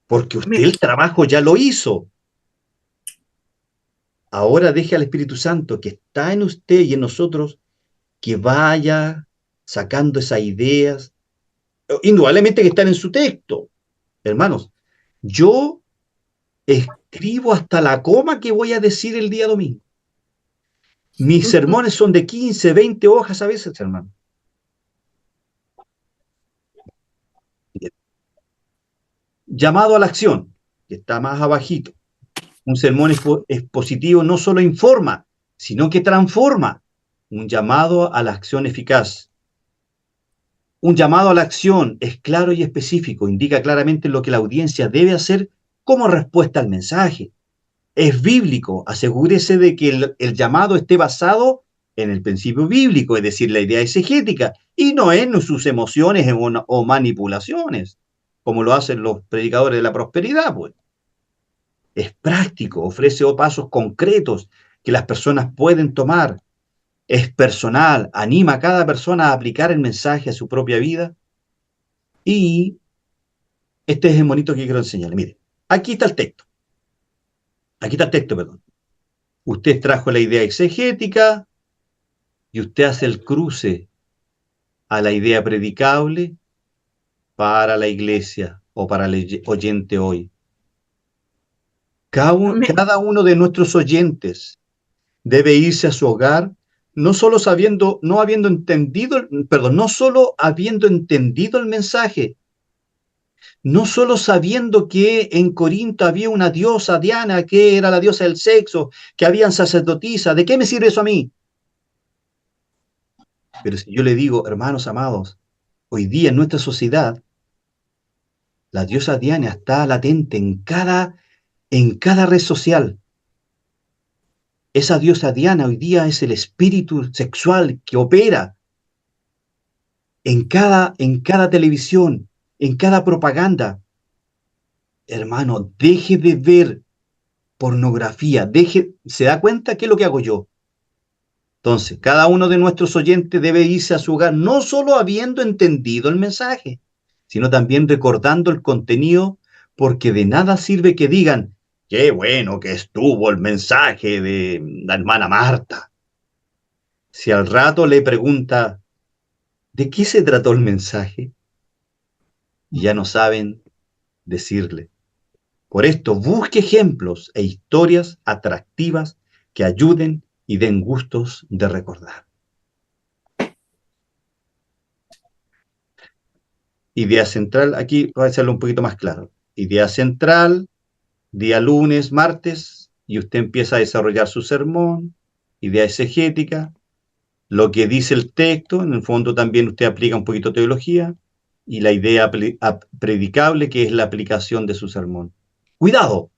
porque usted Amén. el trabajo ya lo hizo. Ahora deje al Espíritu Santo que está en usted y en nosotros que vaya sacando esas ideas, indudablemente que están en su texto. Hermanos, yo escribo hasta la coma que voy a decir el día domingo. Mis sermones son de 15, 20 hojas a veces, hermano. Llamado a la acción, que está más abajito. Un sermón expositivo no solo informa, sino que transforma. Un llamado a la acción eficaz. Un llamado a la acción es claro y específico, indica claramente lo que la audiencia debe hacer como respuesta al mensaje. Es bíblico, asegúrese de que el llamado esté basado en el principio bíblico, es decir, la idea exegética, y no en sus emociones o manipulaciones, como lo hacen los predicadores de la prosperidad, pues. Es práctico, ofrece pasos concretos que las personas pueden tomar. Es personal, anima a cada persona a aplicar el mensaje a su propia vida. Y este es el monito que quiero enseñarle. Mire, aquí está el texto. Aquí está el texto, perdón. Usted trajo la idea exegética y usted hace el cruce a la idea predicable para la iglesia o para el oyente hoy. Cada uno de nuestros oyentes debe irse a su hogar no solo habiendo entendido el mensaje, no solo sabiendo que en Corinto había una diosa Diana, que era la diosa del sexo, que habían sacerdotisas. ¿De qué me sirve eso a mí? Pero si yo le digo, hermanos amados, hoy día en nuestra sociedad, la diosa Diana está latente en cada red social. Esa diosa Diana hoy día es el espíritu sexual que opera en cada televisión, en cada propaganda. Hermano, deje de ver pornografía, ¿se da cuenta qué es lo que hago yo? Entonces, cada uno de nuestros oyentes debe irse a su hogar, no solo habiendo entendido el mensaje, sino también recordando el contenido, porque de nada sirve que digan, qué bueno que estuvo el mensaje de la hermana Marta. Si al rato le pregunta, ¿de qué se trató el mensaje? Y ya no saben decirle. Por esto, busque ejemplos e historias atractivas que ayuden y den gustos de recordar. Idea central, aquí voy a hacerlo un poquito más claro. Idea central, día lunes, martes, y usted empieza a desarrollar su sermón, idea exegética, lo que dice el texto, en el fondo también usted aplica un poquito de teología, y la idea predicable, que es la aplicación de su sermón. Cuidado,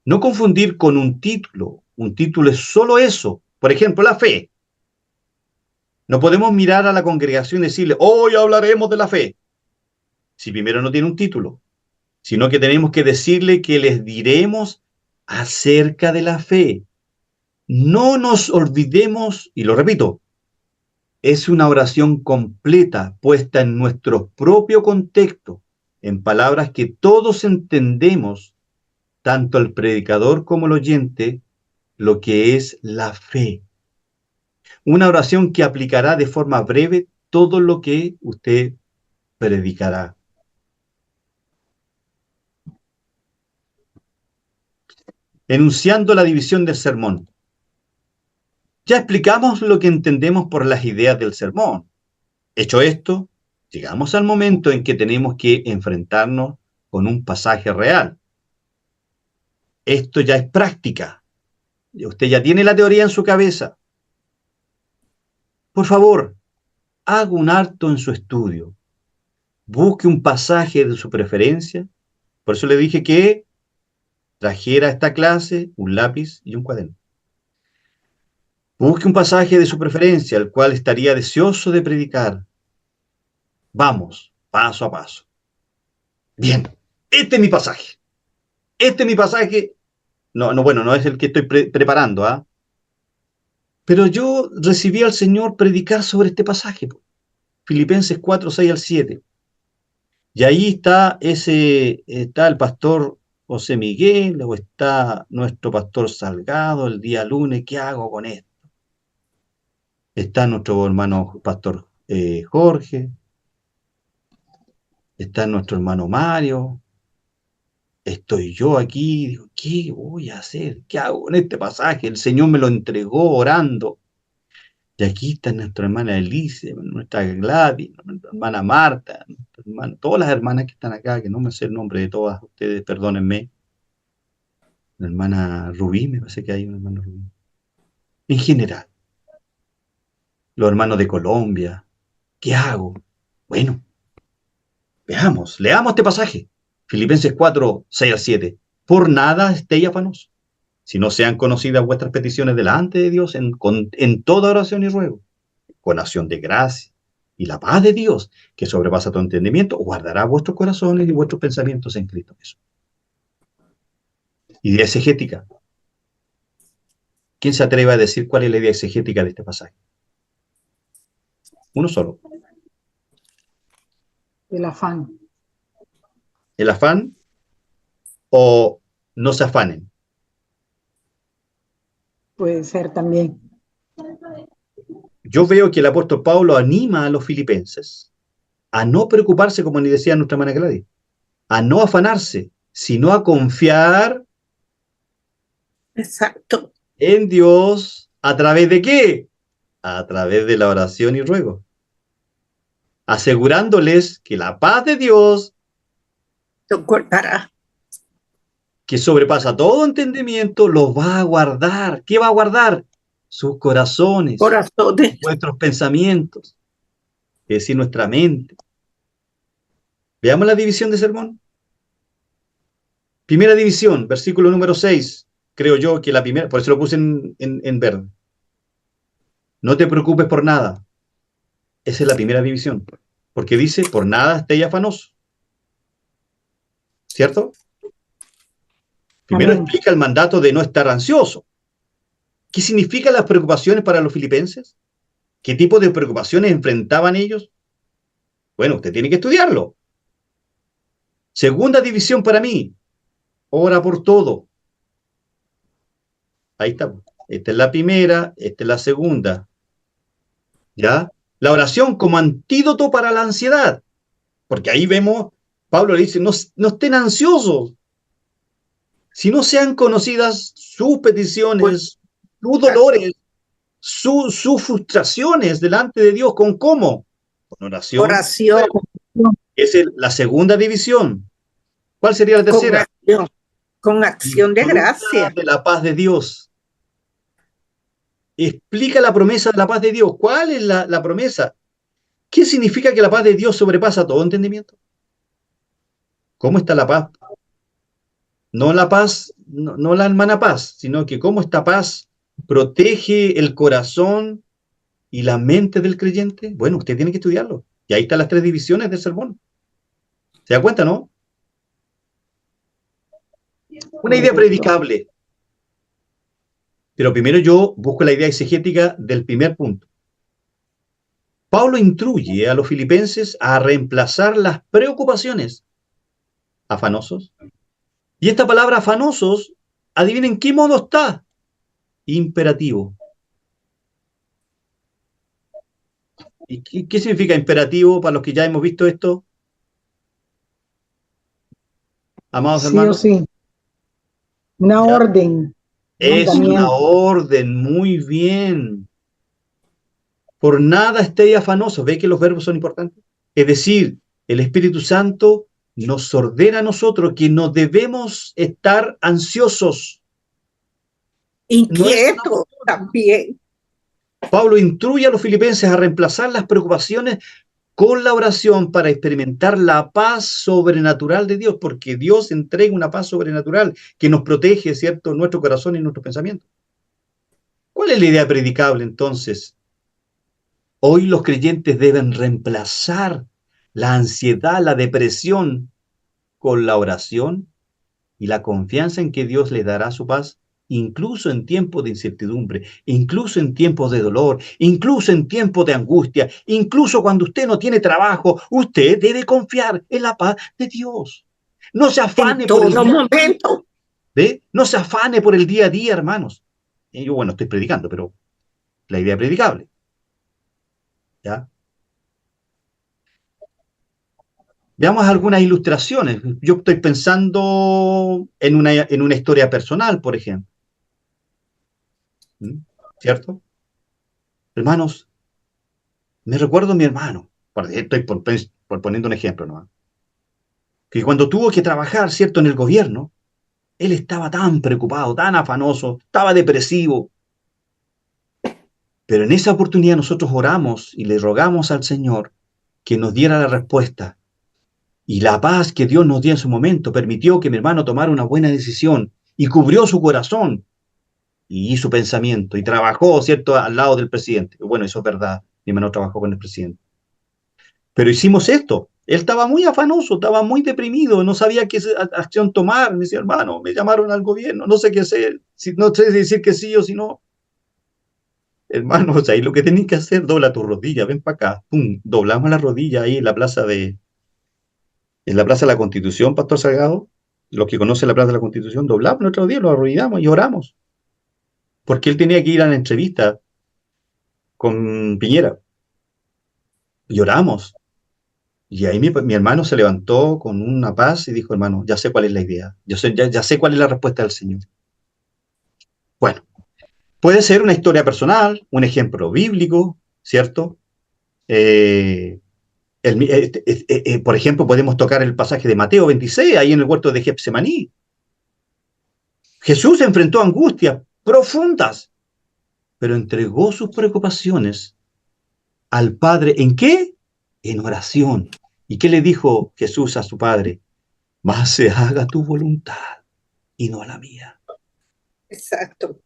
no confundir con un título. Un título es solo eso. Por ejemplo, la fe. No podemos mirar a la congregación y decirle, hoy hablaremos de la fe, si primero no tiene un título, sino que tenemos que decirle que les diremos acerca de la fe. No nos olvidemos, y lo repito, es una oración completa puesta en nuestro propio contexto, en palabras que todos entendemos, tanto el predicador como el oyente, lo que es la fe. Una oración que aplicará de forma breve todo lo que usted predicará. Enunciando la división del sermón. Ya explicamos lo que entendemos por las ideas del sermón. Hecho esto, llegamos al momento en que tenemos que enfrentarnos con un pasaje real. Esto ya es práctica. Usted ya tiene la teoría en su cabeza. Por favor, haga un alto en su estudio. Busque un pasaje de su preferencia. Por eso le dije que trajera a esta clase un lápiz y un cuaderno. Busque un pasaje de su preferencia, el cual estaría deseoso de predicar. Vamos, paso a paso. Bien, este es mi pasaje. Este es mi pasaje. Bueno, no es el que estoy preparando, ¿ah? Pero yo recibí al Señor predicar sobre este pasaje, Filipenses 4, 6 al 7. Y ahí está el pastor José Miguel, o está nuestro pastor Salgado el día lunes. ¿Qué hago con esto? Está nuestro hermano pastor Jorge, está nuestro hermano Mario, estoy yo aquí, digo, ¿qué voy a hacer? ¿Qué hago con este pasaje? El Señor me lo entregó orando. Y aquí está nuestra hermana Elise, nuestra Gladys, nuestra hermana Marta, todas las hermanas que están acá, que no me sé el nombre de todas ustedes, perdónenme. La hermana Rubí, me parece que hay una hermana Rubí. En general, los hermanos de Colombia, ¿qué hago? Bueno, veamos, leamos este pasaje. Filipenses 4, 6 al 7. Por nada estéis afanosos, si no sean conocidas vuestras peticiones delante de Dios en toda oración y ruego, con acción de gracia. Y la paz de Dios, que sobrepasa todo entendimiento, guardará vuestros corazones y vuestros pensamientos en Cristo Jesús. Idea exegética. ¿Quién se atreve a decir cuál es la idea exegética de este pasaje? Uno solo. El afán. El afán o no se afanen. Puede ser también. yo veo que el apóstol Pablo anima a los filipenses a no preocuparse, como ni decía nuestra hermana Gladys, a no afanarse, sino a confiar Exacto. en Dios. ¿A través de qué? A través de la oración y ruego. Asegurándoles que la paz de Dios, Lo guardará. que sobrepasa todo entendimiento, los va a guardar. ¿Qué va a guardar? Sus corazones, Corazones. vuestros pensamientos, es decir, nuestra mente. Veamos la división de sermón. Primera división, versículo número 6. Creo yo que la primera, por eso lo puse en verde. No te preocupes por nada. Esa es la primera división. Porque dice, por nada estéis afanoso. ¿Cierto? Primero Amén. explica el mandato de no estar ansioso. ¿Qué significan las preocupaciones para los filipenses? ¿Qué tipo de preocupaciones enfrentaban ellos? Bueno, usted tiene que estudiarlo. Segunda división para mí, ora por todo. Ahí está. Esta es la primera, esta es la segunda. ¿Ya? La oración como antídoto para la ansiedad. Porque ahí vemos, Pablo le dice, no estén ansiosos. Si no sean conocidas sus peticiones, sus dolores, sus frustraciones delante de Dios, ¿con cómo? Con oración. Oración. Esa es la segunda división. ¿Cuál sería la tercera? Con acción de gracia. De la paz de Dios. Explica la promesa de la paz de Dios. ¿Cuál es la promesa? ¿Qué significa que la paz de Dios sobrepasa todo entendimiento? ¿Cómo está la paz? No la paz, no la hermana paz, sino que cómo esta paz protege el corazón y la mente del creyente. Bueno, usted tiene que estudiarlo. Y ahí están las tres divisiones del sermón. ¿Se da cuenta, no? Una idea predicable. Pero primero yo busco la idea exegética del primer punto. Pablo instruye a los filipenses a reemplazar las preocupaciones afanosos. Y esta palabra afanosos, adivinen qué modo está. Imperativo. ¿Y qué significa imperativo para los que ya hemos visto esto? Amados hermanos. Sí o sí. Una orden. Es una orden, muy bien. Por nada estéis afanosos. ¿Ve que los verbos son importantes? Es decir, el Espíritu Santo nos ordena a nosotros que no debemos estar ansiosos. Inquietos también. Pablo instruye a los filipenses a reemplazar las preocupaciones con la oración para experimentar la paz sobrenatural de Dios, porque Dios entrega una paz sobrenatural que nos protege, ¿cierto?, nuestro corazón y nuestro pensamiento. ¿Cuál es la idea predicable entonces? Hoy los creyentes deben reemplazar la ansiedad, la depresión con la oración y la confianza en que Dios les dará su paz, incluso en tiempos de incertidumbre, incluso en tiempos de dolor, incluso en tiempos de angustia, incluso cuando usted no tiene trabajo, usted debe confiar en la paz de Dios. No se afane por el momento. ¿Ve? No se afane por el día a día, hermanos. Y yo, bueno, estoy predicando, pero la idea predicable. ¿Ya? Veamos algunas ilustraciones. Yo estoy pensando en una historia personal, por ejemplo. ¿Cierto? Hermanos, me recuerdo a mi hermano, estoy poniendo un ejemplo, ¿no? Que cuando tuvo que trabajar, ¿cierto?, en el gobierno, él estaba tan preocupado, tan afanoso, estaba depresivo. Pero en esa oportunidad nosotros oramos y le rogamos al Señor que nos diera la respuesta. Y la paz que Dios nos dio en su momento permitió que mi hermano tomara una buena decisión y cubrió su corazón y su pensamiento y trabajó, ¿cierto?, al lado del presidente. Bueno, eso es verdad, mi hermano trabajó con el presidente. Pero hicimos esto. Él estaba muy afanoso, estaba muy deprimido, no sabía qué acción tomar. Me decía, hermano, me llamaron al gobierno, no sé qué hacer, no sé decir que sí o si no. Hermano, o sea, ahí lo que tenés que hacer, dobla tu rodilla, ven para acá, pum, doblamos la rodilla ahí en la plaza de la Constitución, Pastor Salgado. Los que conocen la plaza de la Constitución, doblamos nuestro rodilla, lo arrodillamos y oramos. Porque él tenía que ir a la entrevista con Piñera. Y oramos. Y ahí mi hermano se levantó con una paz y dijo, hermano, ya sé cuál es la idea. Ya sé cuál es la respuesta del Señor. Bueno, puede ser una historia personal, un ejemplo bíblico, ¿cierto? Por ejemplo, podemos tocar el pasaje de Mateo 26, ahí en el huerto de Getsemaní. Jesús enfrentó angustias profundas, pero entregó sus preocupaciones al Padre. ¿En qué? En oración. ¿Y qué le dijo Jesús a su Padre? Más se haga tu voluntad y no la mía. Exacto.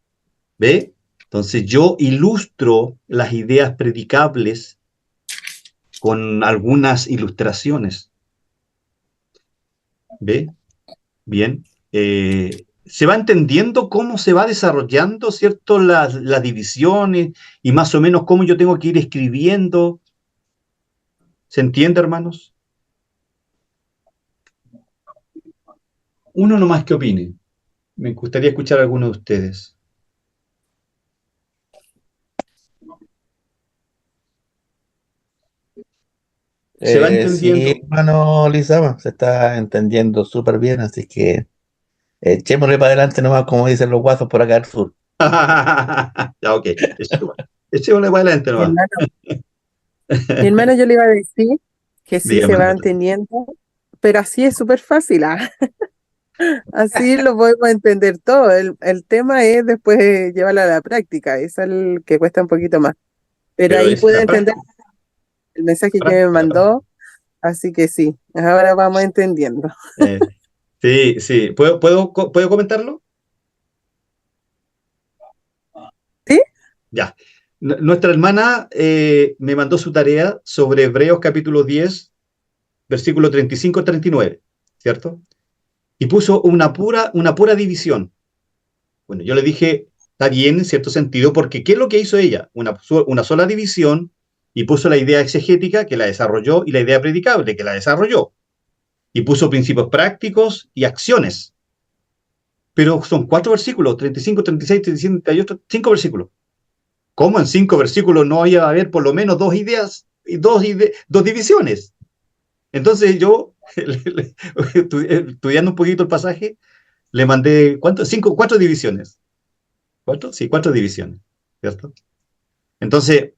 ¿Ve? Entonces yo ilustro las ideas predicables con algunas ilustraciones. ¿Ve? Bien. Se va entendiendo cómo se va desarrollando, ¿cierto? Las divisiones y más o menos cómo yo tengo que ir escribiendo. ¿Se entiende, hermanos? Uno nomás que opine. Me gustaría escuchar a alguno de ustedes. ¿Se va entendiendo? Sí, hermano Lizama, se está entendiendo súper bien, así que echémosle para adelante nomás, como dicen los guasos por acá al sur. Ya, ok. Echémosle para adelante Mi nomás. hermano, yo le iba a decir que sí Dígame, se va hermano. entendiendo, pero así es súper fácil, ¿ah? Así lo podemos entender todo. El tema es después llevarlo a la práctica, es el que cuesta un poquito más. Pero Pero ahí es puede la entender el mensaje que me mandó, así que sí, ahora vamos entendiendo. Sí, sí. ¿Puedo comentarlo? ¿Sí? Ya. Nuestra hermana me mandó su tarea sobre Hebreos capítulo 10, versículo 35-39, ¿cierto? Y puso una pura división. Bueno, yo le dije, está bien en cierto sentido, porque ¿qué es lo que hizo ella? Una sola división y puso la idea exegética que la desarrolló y la idea predicable que la desarrolló. Y puso principios prácticos y acciones. Pero son 4 versículos, 35, 36, 37, 38, 5 versículos. ¿Cómo en 5 versículos no iba a haber por lo menos 2 ideas y dos divisiones? Entonces yo, estudiando un poquito el pasaje, le mandé, ¿cuánto? 4 divisiones. ¿Cuánto? Sí, 4 divisiones, ¿cierto? Entonces,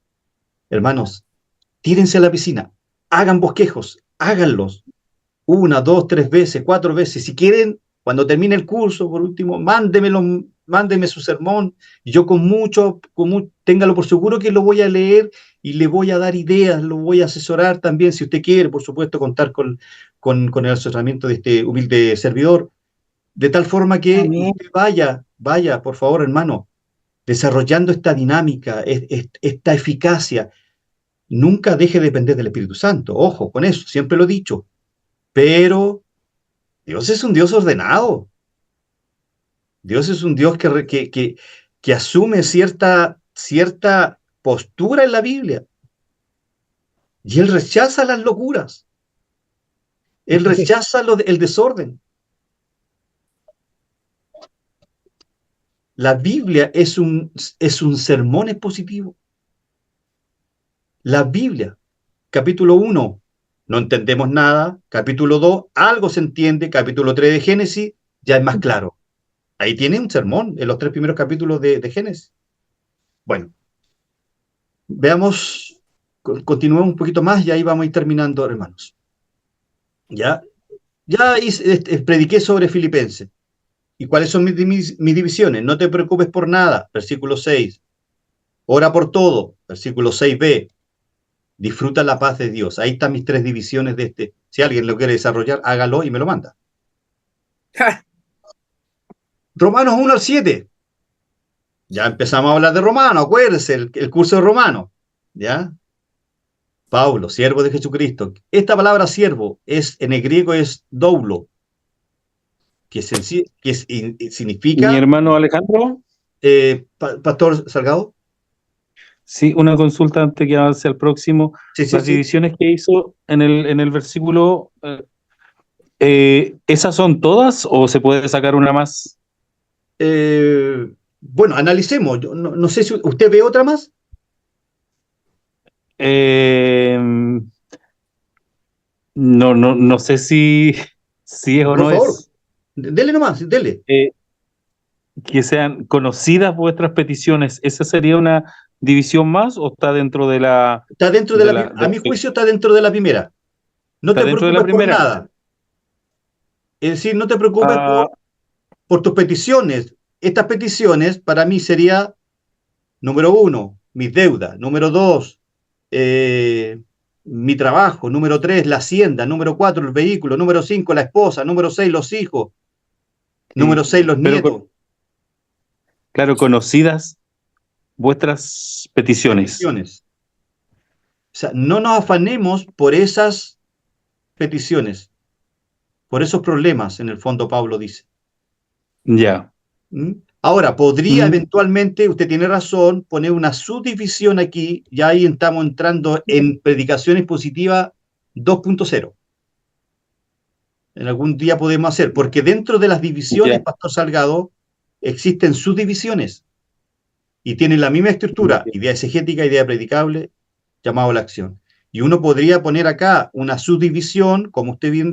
hermanos, tírense a la piscina, hagan bosquejos, háganlos, 1, 2, 3 veces, 4 veces. Si quieren, cuando termine el curso, por último, mándeme su sermón. Y yo téngalo por seguro que lo voy a leer y le voy a dar ideas, lo voy a asesorar también, si usted quiere, por supuesto, contar con el asesoramiento de este humilde servidor, de tal forma que Amén. usted vaya, por favor, hermano, desarrollando esta dinámica, esta eficacia. Nunca deje de depender del Espíritu Santo, ojo con eso, siempre lo he dicho, pero Dios es un Dios ordenado. Dios es un Dios que asume cierta postura en la Biblia. Y Él rechaza las locuras. Él rechaza el desorden. La Biblia es un sermón expositivo. La Biblia, capítulo 1, no entendemos nada. Capítulo 2, algo se entiende. Capítulo 3 de Génesis, ya es más claro. Ahí tiene un sermón en los 3 primeros capítulos de Génesis. Bueno, veamos, continuemos un poquito más y ahí vamos a ir terminando, hermanos. Ya prediqué sobre Filipenses. ¿Y cuáles son mis divisiones? No te preocupes por nada, versículo 6. Ora por todo, versículo 6b. Disfruta la paz de Dios. Ahí están mis 3 divisiones de este. Si alguien lo quiere desarrollar, hágalo y me lo manda. Romanos 1 al 7. Ya empezamos a hablar de Romano, acuérdense, el curso de Romano. ¿Ya? Pablo, siervo de Jesucristo. Esta palabra siervo en el griego es doulo, significa... Mi hermano Alejandro, Pastor Salgado. sí, una consulta antes que avance al próximo. Sí. Las divisiones que hizo en el versículo, ¿esas son todas o se puede sacar una más? Bueno, analicemos. Yo no sé si usted ve otra más. Eh, no sé si es o Por no favor, es. dele nomás, dele. Que sean conocidas vuestras peticiones, ¿esa sería una división más o está dentro de la, Está dentro de la, a de- mi juicio está dentro de la primera. No está te dentro de la preocupes por primera? nada. Es decir, no te preocupes Ah, por tus peticiones. Estas peticiones para mí sería, número uno, mis deudas. Número dos, mi trabajo. Número tres, la hacienda. Número cuatro, el vehículo. Número cinco, la esposa. Número seis, los hijos. sí, Número seis, los pero nietos. claro, conocidas vuestras peticiones. Peticiones. O sea, no nos afanemos por esas peticiones, por esos problemas, en el fondo Pablo dice. Ya. ¿Mm? Ahora, podría Mm, eventualmente, usted tiene razón, poner una subdivisión aquí, y ahí estamos entrando en predicación expositiva 2.0. En algún día podemos hacer, porque dentro de las divisiones, ya. Pastor Salgado, existen subdivisiones y tienen la misma estructura, idea exegética, idea predicable, llamado a la acción. Y uno podría poner acá una subdivisión, como usted bien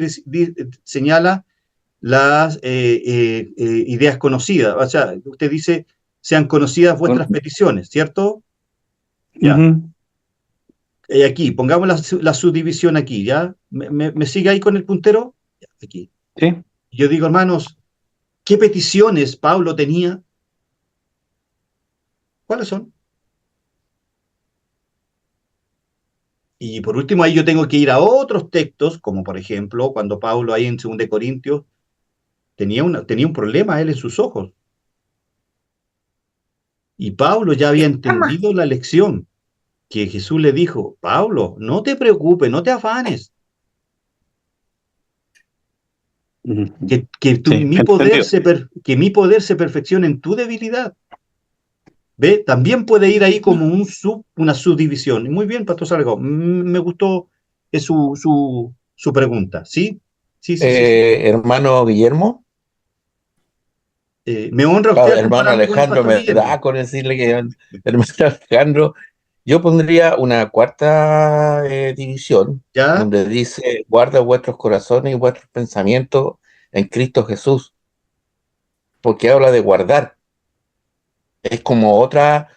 señala, las ideas conocidas. O sea, usted dice, sean conocidas vuestras peticiones, ¿cierto? Ya. Ujú. Aquí, pongamos la subdivisión aquí, ¿ya? ¿Me sigue ahí con el puntero? Ya, aquí. Sí. Yo digo, hermanos, ¿qué peticiones Pablo tenía? ¿Cuáles son? Y por último, ahí yo tengo que ir a otros textos, como por ejemplo, cuando Pablo ahí en 2 de Corintios tenía un problema él en sus ojos. Y Pablo ya había entendido la lección que Jesús le dijo, Pablo, no te preocupes, no te afanes, Ujú. Sí, entendido. que mi poder se perfeccione en tu debilidad. ¿Ve? También puede ir ahí como una subdivisión. Muy bien, Pastor Salgado, me gustó su pregunta, ¿sí? Sí, sí, sí, sí. Hermano Guillermo, Me honra usted hermano compararme con el Alejandro, Pastor me da Guillermo. con decirle que hermano Alejandro, yo pondría una cuarta división, ¿Ya? donde dice, guarda vuestros corazones y vuestros pensamientos en Cristo Jesús, porque habla de guardar. Es como otra,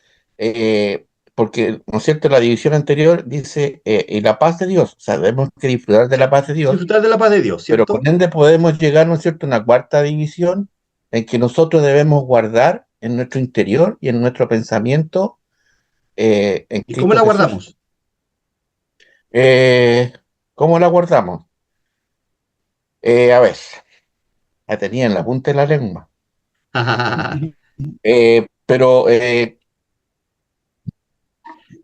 porque, ¿no es cierto?, la división anterior dice, y la paz de Dios, o sea, debemos que disfrutar de la paz de Dios, Disfrutar de la paz de Dios, pero ¿cierto? con ende podemos llegar, ¿no es cierto?, a una cuarta división en que nosotros debemos guardar en nuestro interior y en nuestro pensamiento en ¿Y cómo Cristo la Jesús. guardamos? Eh, ¿Cómo la guardamos? A ver, la tenía en la punta de la lengua. Pero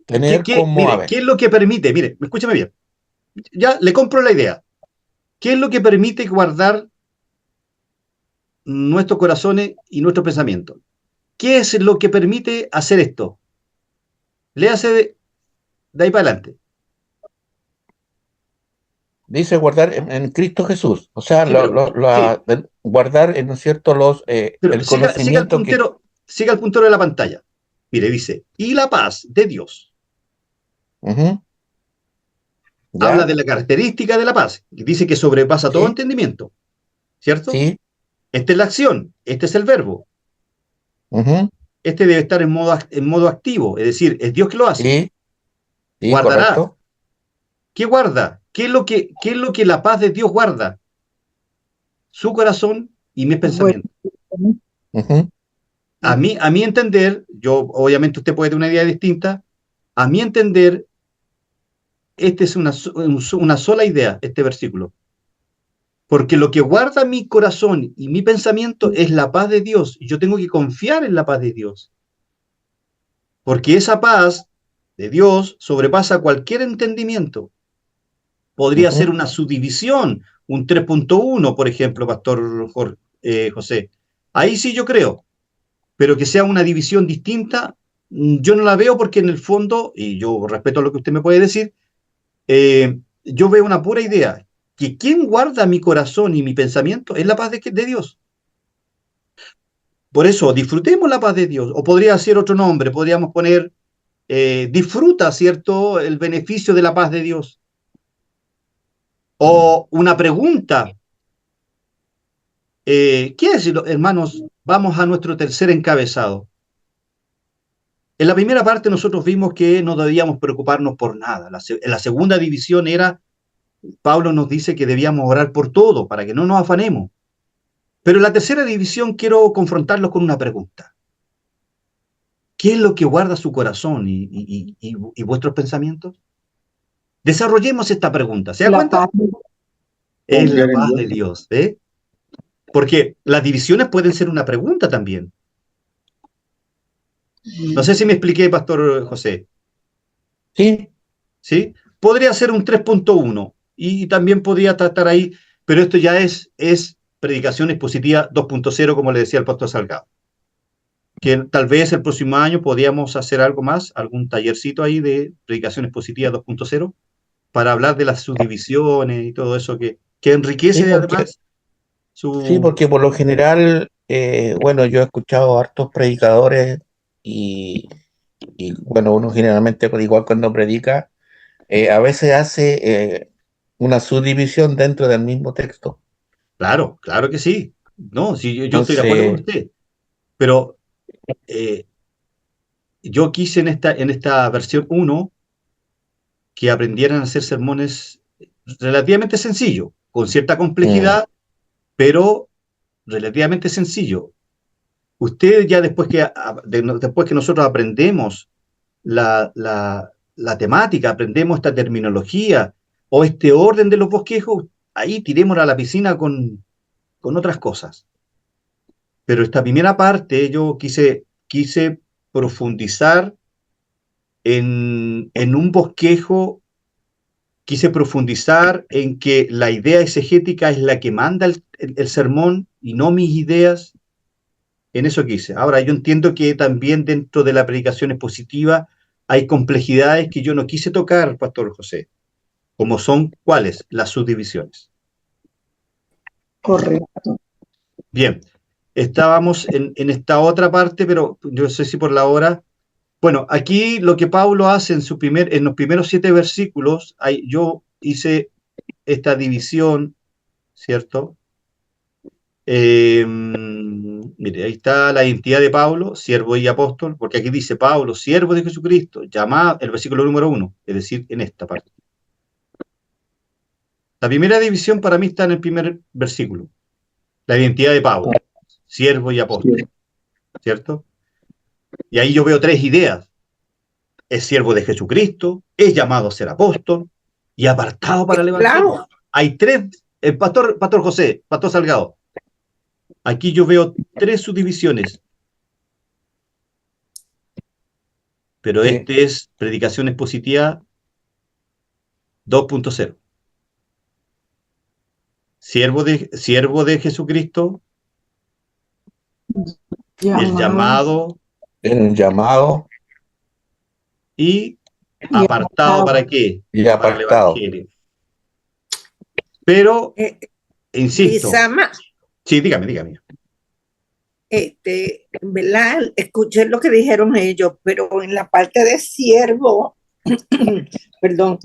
tener como, a Mire, ver, ¿qué es lo que permite? Mire, escúchame bien. Ya le compro la idea. ¿Qué es lo que permite guardar nuestros corazones y nuestros pensamientos? ¿Qué es lo que permite hacer esto? Léase de ahí para adelante. dice guardar en Cristo Jesús, o sea, Sí, pero, sí, guardar, ¿no es cierto?, pero el conocimiento que... siga el puntero de la pantalla. Mire, dice, y la paz de Dios. Ujú, Habla ¿ya? de la característica de la paz. Y dice que sobrepasa todo Sí, entendimiento. ¿Cierto? sí, Esta es la acción, este es el verbo. ujú, Este debe estar en modo activo, es decir, es Dios que lo hace. sí, sí, Guardará. correcto. ¿Qué guarda? ¿Qué es lo que la paz de Dios guarda? Su corazón y mis Bueno, pensamientos. Ujú, A mí entender, yo obviamente usted puede tener una idea distinta, a mi entender, esta es una sola idea, este versículo. Porque lo que guarda mi corazón y mi pensamiento es la paz de Dios. Y yo tengo que confiar en la paz de Dios. Porque esa paz de Dios sobrepasa cualquier entendimiento. Podría ujú, ser una subdivisión, un 3.1, por ejemplo, Pastor José. Ahí sí yo creo, pero que sea una división distinta, yo no la veo porque en el fondo, y yo respeto lo que usted me puede decir, yo veo una pura idea, que quien guarda mi corazón y mi pensamiento es la paz de Dios. Por eso, disfrutemos la paz de Dios. O podría ser otro nombre, podríamos poner disfruta, ¿cierto?, el beneficio de la paz de Dios. O una pregunta. ¿Qué decir, hermanos? Vamos a nuestro tercer encabezado. En la primera parte nosotros vimos que no debíamos preocuparnos por nada. En la segunda división Pablo nos dice que debíamos orar por todo, para que no nos afanemos. Pero en la tercera división quiero confrontarlos con una pregunta. ¿Qué es lo que guarda su corazón y vuestros pensamientos? Desarrollemos esta pregunta. ¿Se da La cuenta? paz. Es la Confiar en paz Dios. de Dios, ¿eh? Porque las divisiones pueden ser una pregunta también. No sé si me expliqué, Pastor José. Sí, ¿Sí? Podría ser un 3.1 y también podría tratar ahí, pero esto ya es predicación expositiva 2.0, como le decía el Pastor Salgado. Que tal vez el próximo año podríamos hacer algo más, algún tallercito ahí de predicación expositiva 2.0, para hablar de las subdivisiones y todo eso que sí, enriquece además sí, porque por lo general, bueno, yo he escuchado hartos predicadores y bueno, uno generalmente, pues, igual cuando predica, a veces hace una subdivisión dentro del mismo texto. Claro, claro que sí. No, sí, yo estoy de acuerdo con Entonces, usted. Pero yo quise en esta versión 1 que aprendieran a hacer sermones relativamente sencillos, con cierta mm, complejidad, pero relativamente sencillo. Usted ya después que nosotros aprendemos la temática, aprendemos esta terminología o este orden de los bosquejos, ahí tiremos a la piscina con otras cosas. Pero esta primera parte yo quise profundizar en un bosquejo, quise profundizar en que la idea exegética es la que manda el sermón y no mis ideas. En eso quise. Ahora, yo entiendo que también dentro de la predicación expositiva hay complejidades que yo no quise tocar, Pastor José, como son, ¿cuáles? Las subdivisiones. Correcto. Bien, estábamos en esta otra parte, pero yo no sé si por la hora. Bueno, aquí lo que Pablo hace en los primeros 7 versículos, yo hice esta división, ¿cierto? Mire, ahí está la identidad de Pablo, siervo y apóstol, porque aquí dice Pablo, siervo de Jesucristo, llamado, el versículo número 1, es decir, en esta parte. La primera división para mí está en el primer versículo, la identidad de Pablo, siervo y apóstol, ¿cierto? Y ahí yo veo 3 ideas. Es siervo de Jesucristo, es llamado a ser apóstol y apartado para el evangelio. Esclavo. Hay 3, Pastor José, Pastor Salgado, aquí yo veo 3 subdivisiones, pero sí, este es predicación expositiva 2.0. Siervo de Jesucristo, el llamado el llamado y Y apartado ¿para qué? y Para el apartado. evangelio. Pero, insisto, Lisama, sí, dígame. ¿verdad? Escuché lo que dijeron ellos, pero en la parte de siervo, perdón,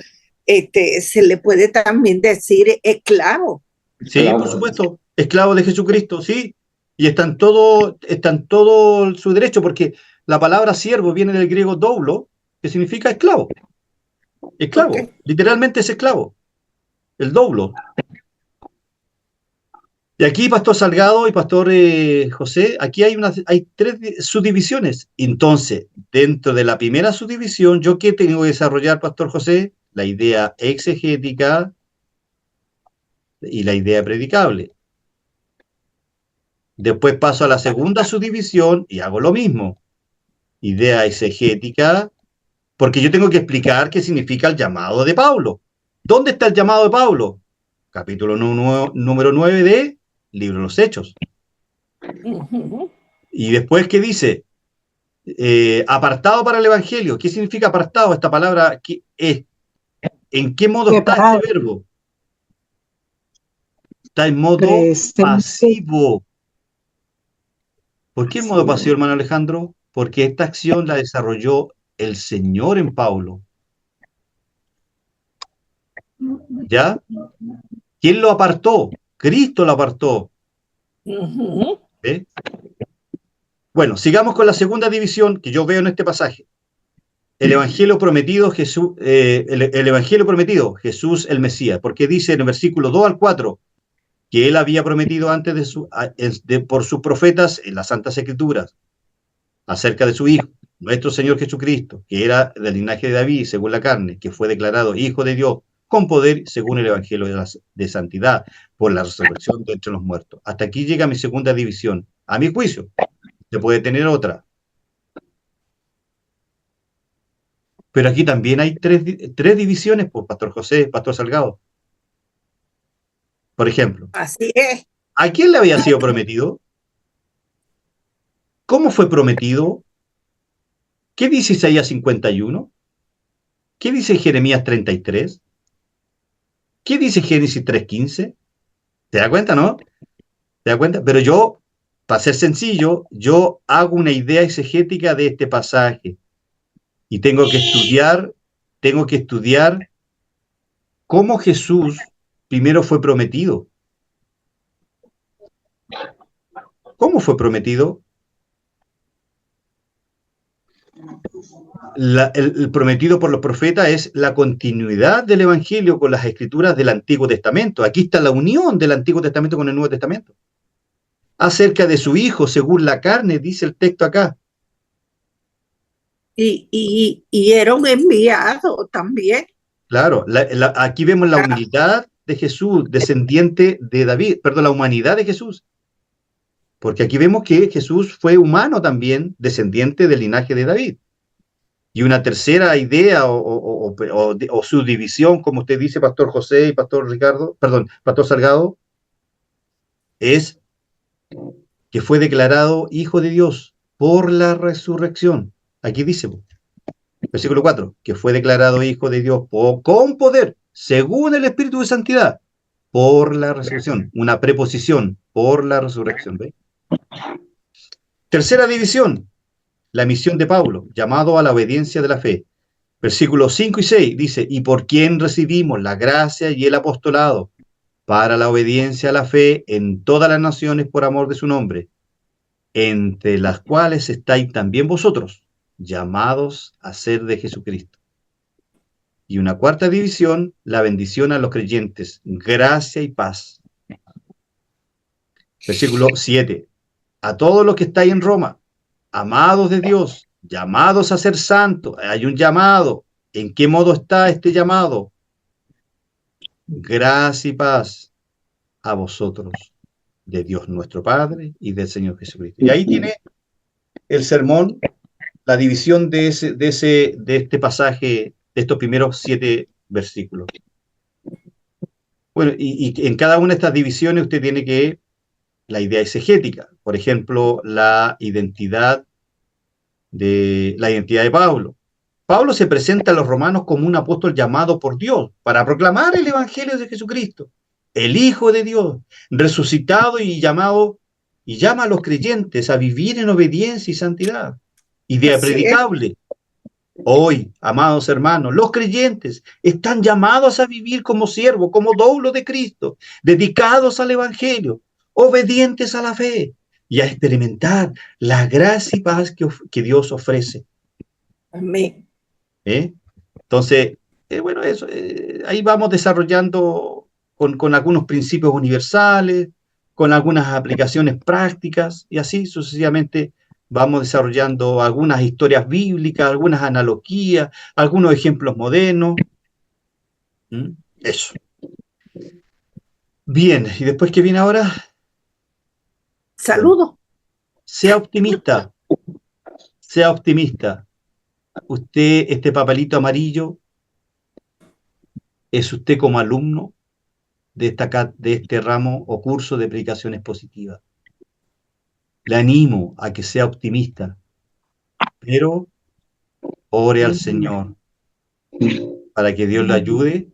se le puede también decir esclavo. Sí, Claro. por supuesto, esclavo de Jesucristo, sí, y están todo su derecho, porque la palabra siervo viene del griego doulo, que significa esclavo. Esclavo, Ok. literalmente es esclavo, el doulo. Y aquí, Pastor Salgado y Pastor José, aquí hay 3 subdivisiones. Entonces, dentro de la primera subdivisión, ¿yo qué tengo que desarrollar, Pastor José? La idea exegética y la idea predicable. Después paso a la segunda subdivisión y hago lo mismo. Idea exegética, porque yo tengo que explicar qué significa el llamado de Pablo. ¿Dónde está el llamado de Pablo? Capítulo número 9 de Libro de los Hechos. Y después, ¿qué dice? Apartado para el Evangelio. ¿Qué significa apartado? Esta palabra, ¿en qué modo está Separado. este verbo? Está en modo Presente. pasivo. ¿Por qué en modo Sí. pasivo, hermano Alejandro? Porque esta acción la desarrolló el Señor en Pablo. ¿Ya? ¿Quién lo apartó? Cristo lo apartó. ¿Eh? Bueno, sigamos con la segunda división que yo veo en este pasaje. El Evangelio prometido, Jesús, el Evangelio prometido, Jesús el Mesías, porque dice en el versículo 2 al 4 que él había prometido antes por sus profetas en las Santas Escrituras acerca de su Hijo, nuestro Señor Jesucristo, que era del linaje de David, según la carne, que fue declarado Hijo de Dios, con poder, según el Evangelio de santidad, por la resurrección de entre los muertos. Hasta aquí llega mi segunda división. A mi juicio, se puede tener otra. Pero aquí también hay tres divisiones, pues, Pastor José, Pastor Salgado. Por ejemplo, Así es. ¿a quién le había sido prometido? ¿Cómo fue prometido? ¿Qué dice Isaías 51? ¿Qué dice Jeremías 33? ¿Qué dice Génesis 3:15? ¿Te das cuenta, no? ¿Te das cuenta? Pero yo, para ser sencillo, yo hago una idea exegética de este pasaje y tengo que estudiar cómo Jesús primero fue prometido. ¿Cómo fue prometido? El prometido por los profetas es la continuidad del Evangelio con las escrituras del Antiguo Testamento. Aquí está la unión del Antiguo Testamento con el Nuevo Testamento. Acerca de su Hijo, según la carne, dice el texto acá. Y era un enviado también. Claro, aquí vemos la humildad de Jesús, descendiente de David, perdón, la humanidad de Jesús. Porque aquí vemos que Jesús fue humano también, descendiente del linaje de David. Y una tercera idea o subdivisión, como usted dice, Pastor José y Pastor Salgado, es que fue declarado Hijo de Dios por la resurrección. Aquí dice, versículo 4, que fue declarado Hijo de Dios con poder, según el Espíritu de Santidad, por la resurrección. Una preposición, por la resurrección. ¿Ve? Tercera división, la misión de Pablo, llamado a la obediencia de la fe. Versículos 5 y 6 dice, y por quien recibimos la gracia y el apostolado para la obediencia a la fe en todas las naciones por amor de su nombre, entre las cuales estáis también vosotros, llamados a ser de Jesucristo. Y una cuarta división, la bendición a los creyentes, gracia y paz. Versículo 7, a todos los que estáis en Roma, amados de Dios, llamados a ser santos. Hay un llamado. ¿En qué modo está este llamado? Gracia y paz a vosotros, de Dios nuestro Padre y del Señor Jesucristo. Y ahí tiene el sermón, la división de este pasaje, de estos primeros 7 versículos. Bueno, y en cada una de estas divisiones usted tiene que la idea exegética, por ejemplo, la identidad de Pablo. Pablo se presenta a los romanos como un apóstol llamado por Dios para proclamar el Evangelio de Jesucristo, el Hijo de Dios, resucitado y llama a los creyentes a vivir en obediencia y santidad. Idea predicable. Hoy, amados hermanos, los creyentes están llamados a vivir como siervos, como doulos de Cristo, dedicados al Evangelio, obedientes a la fe y a experimentar la gracia y paz que Dios ofrece. Amén. Entonces, bueno, eso, ahí vamos desarrollando con algunos principios universales, con algunas aplicaciones prácticas, y así sucesivamente vamos desarrollando algunas historias bíblicas, algunas analogías, algunos ejemplos modernos. Eso. Bien, ¿y después qué viene ahora? Saludos. Sea optimista. Sea optimista. Usted, este papelito amarillo, es usted como alumno de este ramo o curso de predicaciones positivas. Le animo a que sea optimista, pero ore al Señor para que Dios le ayude,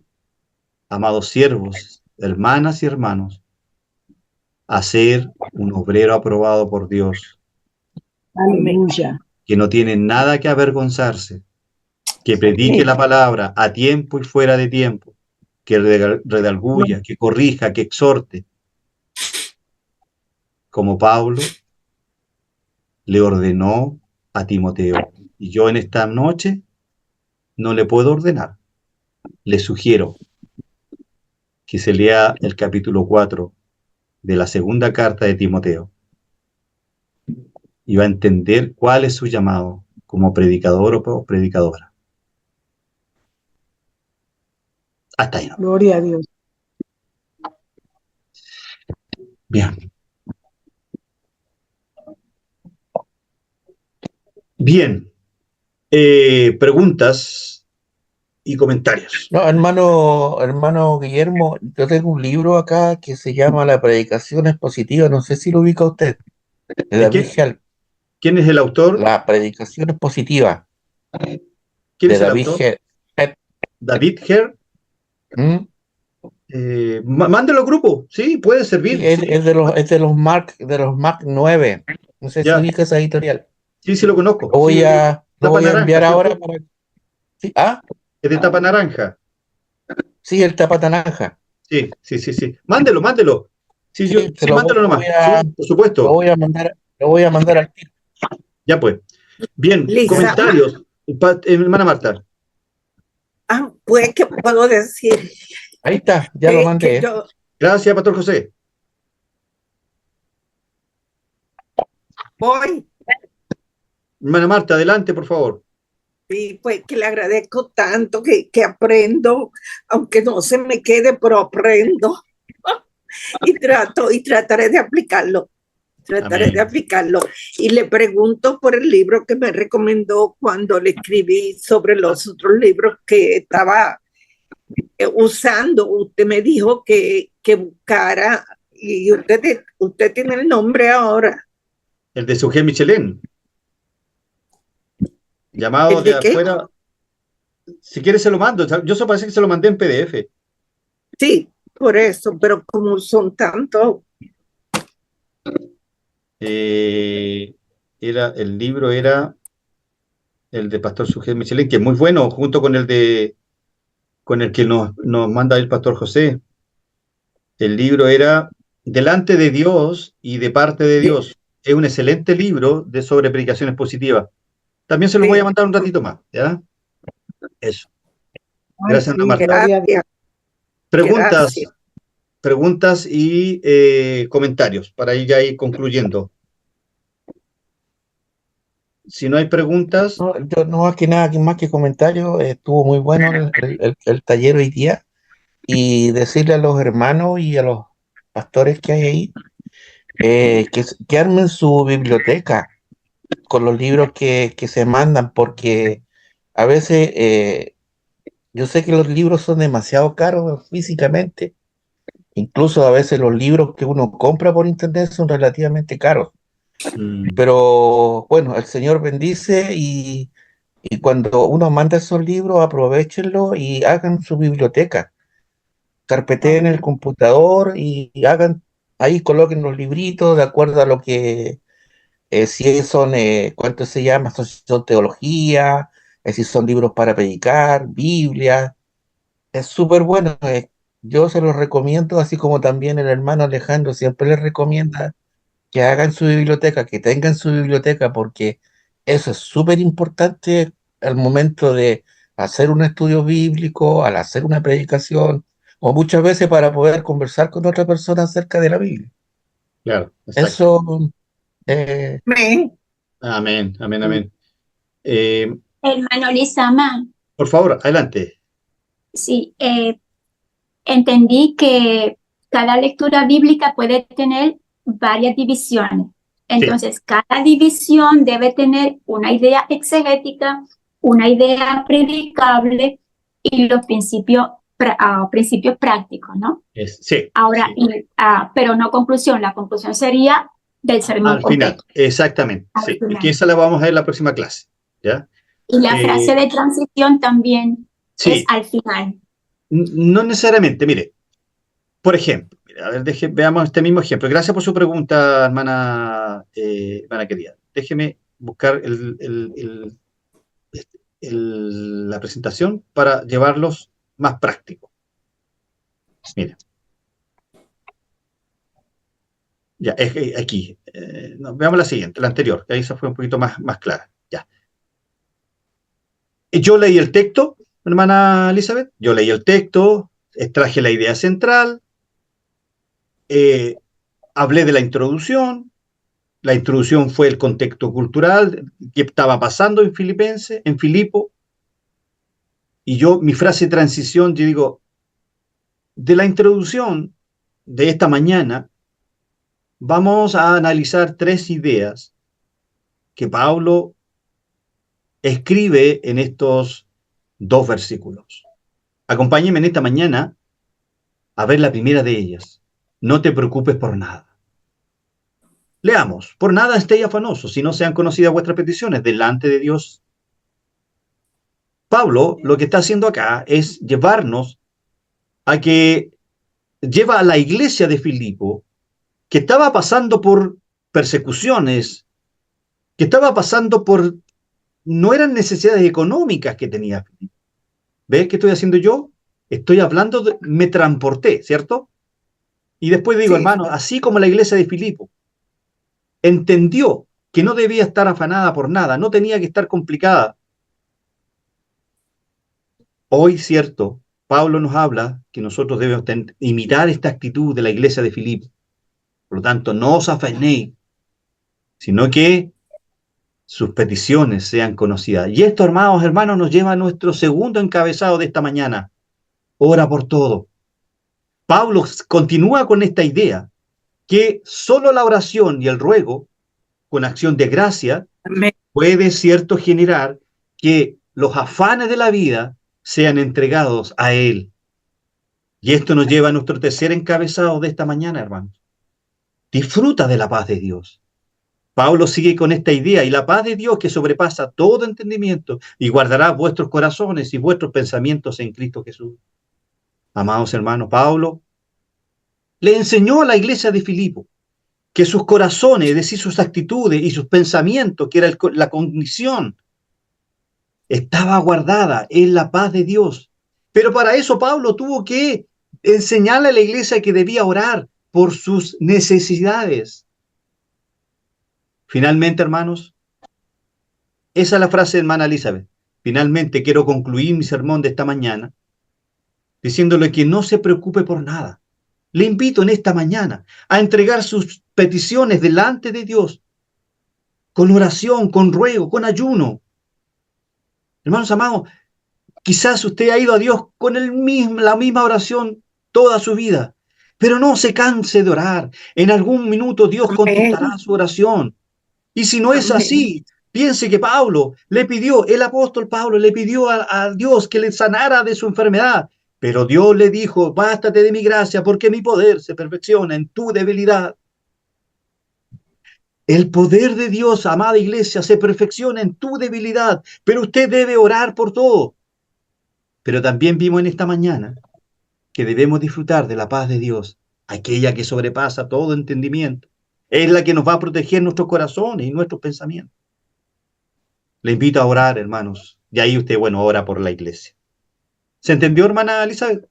amados siervos, hermanas y hermanos, a ser un obrero aprobado por Dios. Aleluya. Que no tiene nada que avergonzarse, que predique Sí. la palabra a tiempo y fuera de tiempo, que redarguya, que corrija, que exhorte, como Pablo le ordenó a Timoteo. Y yo en esta noche no le puedo ordenar. Le sugiero que se lea el capítulo 4 de la segunda carta de Timoteo y va a entender cuál es su llamado como predicador o predicadora. Hasta ahí, ¿no? Gloria a Dios. Bien. Bien. Preguntas y comentarios. No, hermano Guillermo, yo tengo un libro acá que se llama La predicación expositiva, no sé si lo ubica usted, de David Hell. ¿Quién es el autor? La predicación expositiva, ¿Quién de es el David autor? Hell. David Herr. ¿Mm? Mándelo al grupo, sí, puede servir. Sí, Sí, es de los Mark 9. No sé si ya, ubica esa editorial. sí lo conozco. Lo voy Sí, a, lo tapa voy a naranja, enviar ahora ¿cierto? para. Sí, ah, Es de tapa naranja. sí, el tapa naranja. Sí. Mándelo. Sí, Sí, sí, mándalo lo voy nomás. Sí, a, por supuesto. lo voy a mandar al tiro. Ya pues. Bien, Lisa, comentarios. Hermana Marta. pues, ¿qué puedo decir? Ahí está, ya lo Que mandé. yo Gracias, Pastor José. voy, Hermana Marta, adelante, por favor. y pues que le agradezco tanto que aprendo, aunque no se me quede, pero aprendo. Y trataré de aplicarlo. Trataré de Amén. aplicarlo. Y le pregunto por el libro que me recomendó cuando le escribí sobre los otros libros que estaba usando. Usted me dijo que buscara, y usted tiene el nombre ahora. El de Sujé Michelén. Llamado ¿El de de qué? afuera. Si quieres se lo mando. Yo se parece que se lo mandé en PDF. Sí, por eso, pero como son tantos. El libro era el de Pastor Sujé Michelén, que es muy bueno, junto con con el que nos manda el Pastor José. El libro era Delante de Dios y de parte de Dios. Es un excelente libro sobre predicaciones positivas. También se lo voy a Sí, mandar un ratito más, ¿ya? Eso. Ay, Gracias, Ana sí, Marta. gloria a Dios. Preguntas, gracias. preguntas y comentarios para ir concluyendo. Si no hay preguntas, No, yo no más que nada, más que comentarios, estuvo muy bueno el taller hoy día. Y decirle a los hermanos y a los pastores que hay ahí que armen su biblioteca con los libros que se mandan, porque a veces yo sé que los libros son demasiado caros físicamente, incluso a veces los libros que uno compra por internet son relativamente caros, pero bueno, el Señor bendice y cuando uno manda esos libros, aprovechenlo y hagan su biblioteca, carpeteen el Amén. computador y hagan, ahí coloquen los libritos de acuerdo a lo que si son, ¿cuánto se llama? Si son teología, si son libros para predicar, Biblia. Es súper bueno. Yo se los recomiendo, así como también el hermano Alejandro siempre les recomienda que hagan su biblioteca, que tengan su biblioteca, porque eso es súper importante al momento de hacer un estudio bíblico, al hacer una predicación, o muchas veces para poder conversar con otra persona acerca de la Biblia. claro, exacto. Eso, eh, Amén. Amén. Eh, Hermano Lizama, por favor, adelante. sí, entendí que cada lectura bíblica puede tener varias divisiones. Entonces, cada división debe tener una idea exegética, una idea predicable y los principios prácticos, ¿no? Sí. Ahora, Sí. pero no conclusión, la conclusión sería del sermón Al final, completo. exactamente. Al Sí. final. Que esa la vamos a ver en la próxima clase. ¿Ya? Y la frase de transición también es Sí, al final. no necesariamente. Mire, por ejemplo, a ver, veamos este mismo ejemplo. Gracias por su pregunta, hermana querida. Déjeme buscar la presentación para llevarlos más prácticos. Mira. Ya, es que aquí. No, veamos la siguiente, la anterior, que ahí se fue un poquito más clara. Ya. Yo leí el texto, hermana Elizabeth, yo leí el texto, extraje la idea central, hablé de la introducción fue el contexto cultural que estaba pasando en Filipo, y mi frase de transición, yo digo, de la introducción de esta mañana, vamos a analizar 3 ideas que Pablo escribe en estos 2 versículos. Acompáñenme en esta mañana a ver la primera de ellas. No te preocupes por nada. Leamos. Por nada estéis afanosos, si no sean conocidas vuestras peticiones delante de Dios. Pablo lo que está haciendo acá es llevarnos a que lleva a la iglesia de Filipo, que estaba pasando por persecuciones, que estaba pasando por... No eran necesidades económicas que tenía Filipo. ¿Ves qué estoy haciendo yo? Estoy hablando me transporté, ¿cierto? Y después digo, Sí. hermano, así como la iglesia de Filipo entendió que no debía estar afanada por nada, no tenía que estar complicada. Hoy, cierto, Pablo nos habla que nosotros debemos imitar esta actitud de la iglesia de Filipo. Por lo tanto, no os afanéis, sino que sus peticiones sean conocidas. Y esto, hermanos, nos lleva a nuestro segundo encabezado de esta mañana. Ora por todo. Pablo continúa con esta idea que solo la oración y el ruego, con acción de gracia, Amén. puede, cierto, generar que los afanes de la vida sean entregados a Él. Y esto nos lleva a nuestro tercer encabezado de esta mañana, hermanos. Disfruta de la paz de Dios. Pablo sigue con esta idea, y la paz de Dios que sobrepasa todo entendimiento y guardará vuestros corazones y vuestros pensamientos en Cristo Jesús. Amados hermanos, Pablo le enseñó a la iglesia de Filipo que sus corazones, es decir, sus actitudes y sus pensamientos, que era la condición, estaba guardada en la paz de Dios. Pero para eso Pablo tuvo que enseñarle a la iglesia que debía orar por sus necesidades. Finalmente, hermanos, esa es la frase de hermana Elizabeth. Finalmente quiero concluir mi sermón de esta mañana diciéndole que no se preocupe por nada. Le invito en esta mañana a entregar sus peticiones delante de Dios con oración, con ruego, con ayuno. Hermanos amados, quizás usted ha ido a Dios con la misma oración toda su vida, pero no se canse de orar. En algún minuto Dios contestará su oración. Y si no es así, piense que el apóstol Pablo le pidió a Dios que le sanara de su enfermedad. Pero Dios le dijo, bástate de mi gracia, porque mi poder se perfecciona en tu debilidad. El poder de Dios, amada iglesia, se perfecciona en tu debilidad, pero usted debe orar por todo. Pero también vimos en esta mañana que debemos disfrutar de la paz de Dios, aquella que sobrepasa todo entendimiento. Es la que nos va a proteger nuestros corazones y nuestros pensamientos. Le invito a orar, hermanos, y ahí usted, ora por la iglesia. ¿Se entendió, hermana Elizabeth?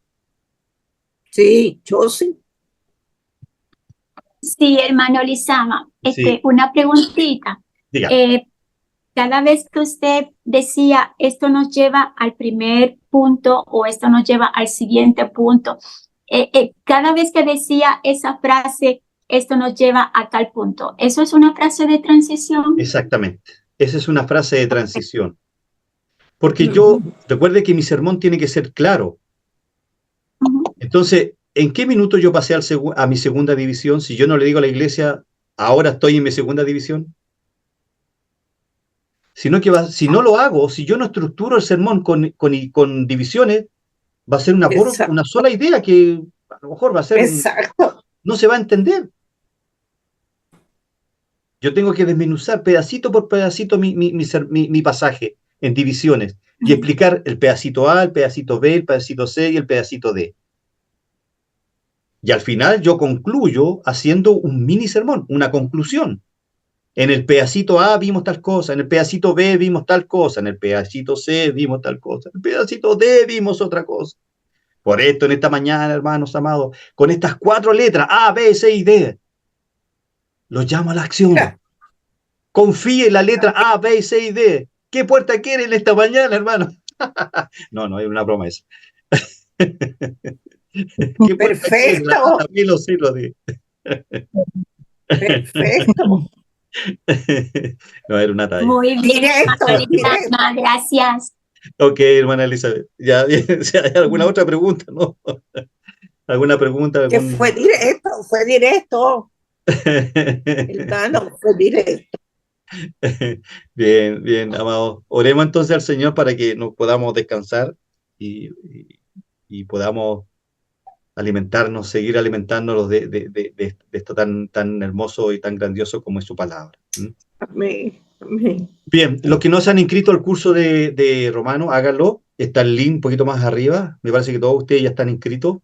Sí, yo sí. Sí, hermano Lizama, Sí. una preguntita. Diga. Cada vez que usted decía esto nos lleva al primer punto o esto nos lleva al siguiente punto, cada vez que decía esa frase, esto nos lleva a tal punto, ¿eso es una frase de transición? Exactamente. Esa es una frase de transición. Porque recuerde que mi sermón tiene que ser claro. Entonces, ¿en qué minuto yo pasé a mi segunda división si yo no le digo a la iglesia, ahora estoy en mi segunda división? Sino que si no lo hago, si yo no estructuro el sermón con divisiones, va a ser una sola idea que a lo mejor va a ser... Exacto. No se va a entender. Yo tengo que desmenuzar pedacito por pedacito mi pasaje en divisiones y explicar el pedacito A, el pedacito B, el pedacito C y el pedacito D. Y al final yo concluyo haciendo un mini sermón, una conclusión. En el pedacito A vimos tal cosa, en el pedacito B vimos tal cosa, en el pedacito C vimos tal cosa, en el pedacito D vimos otra cosa. Por esto, en esta mañana, hermanos amados, con estas 4 letras, A, B, C y D, los llamo a la acción. Confíe en la letra A, B, C y D. ¿Qué puerta quiere en esta mañana, hermano? No, es una promesa. ¿Qué puerta quiere? La A, la B, los C, los D. Perfecto. No, era una talla. Muy bien, Directo, hermana directo. Liliana, gracias. Ok, hermana Elizabeth. Ya, si hay alguna otra pregunta, ¿no? ¿Alguna pregunta? Que fue directo. Hermano, fue directo. Bien, amado. Oremos entonces al Señor para que nos podamos descansar y podamos alimentarnos, seguir alimentándonos de esto tan hermoso y tan grandioso como es su palabra. Amén. Amén. Bien, los que no se han inscrito al curso de Romano, háganlo. Está el link un poquito más arriba. Me parece que todos ustedes ya están inscritos.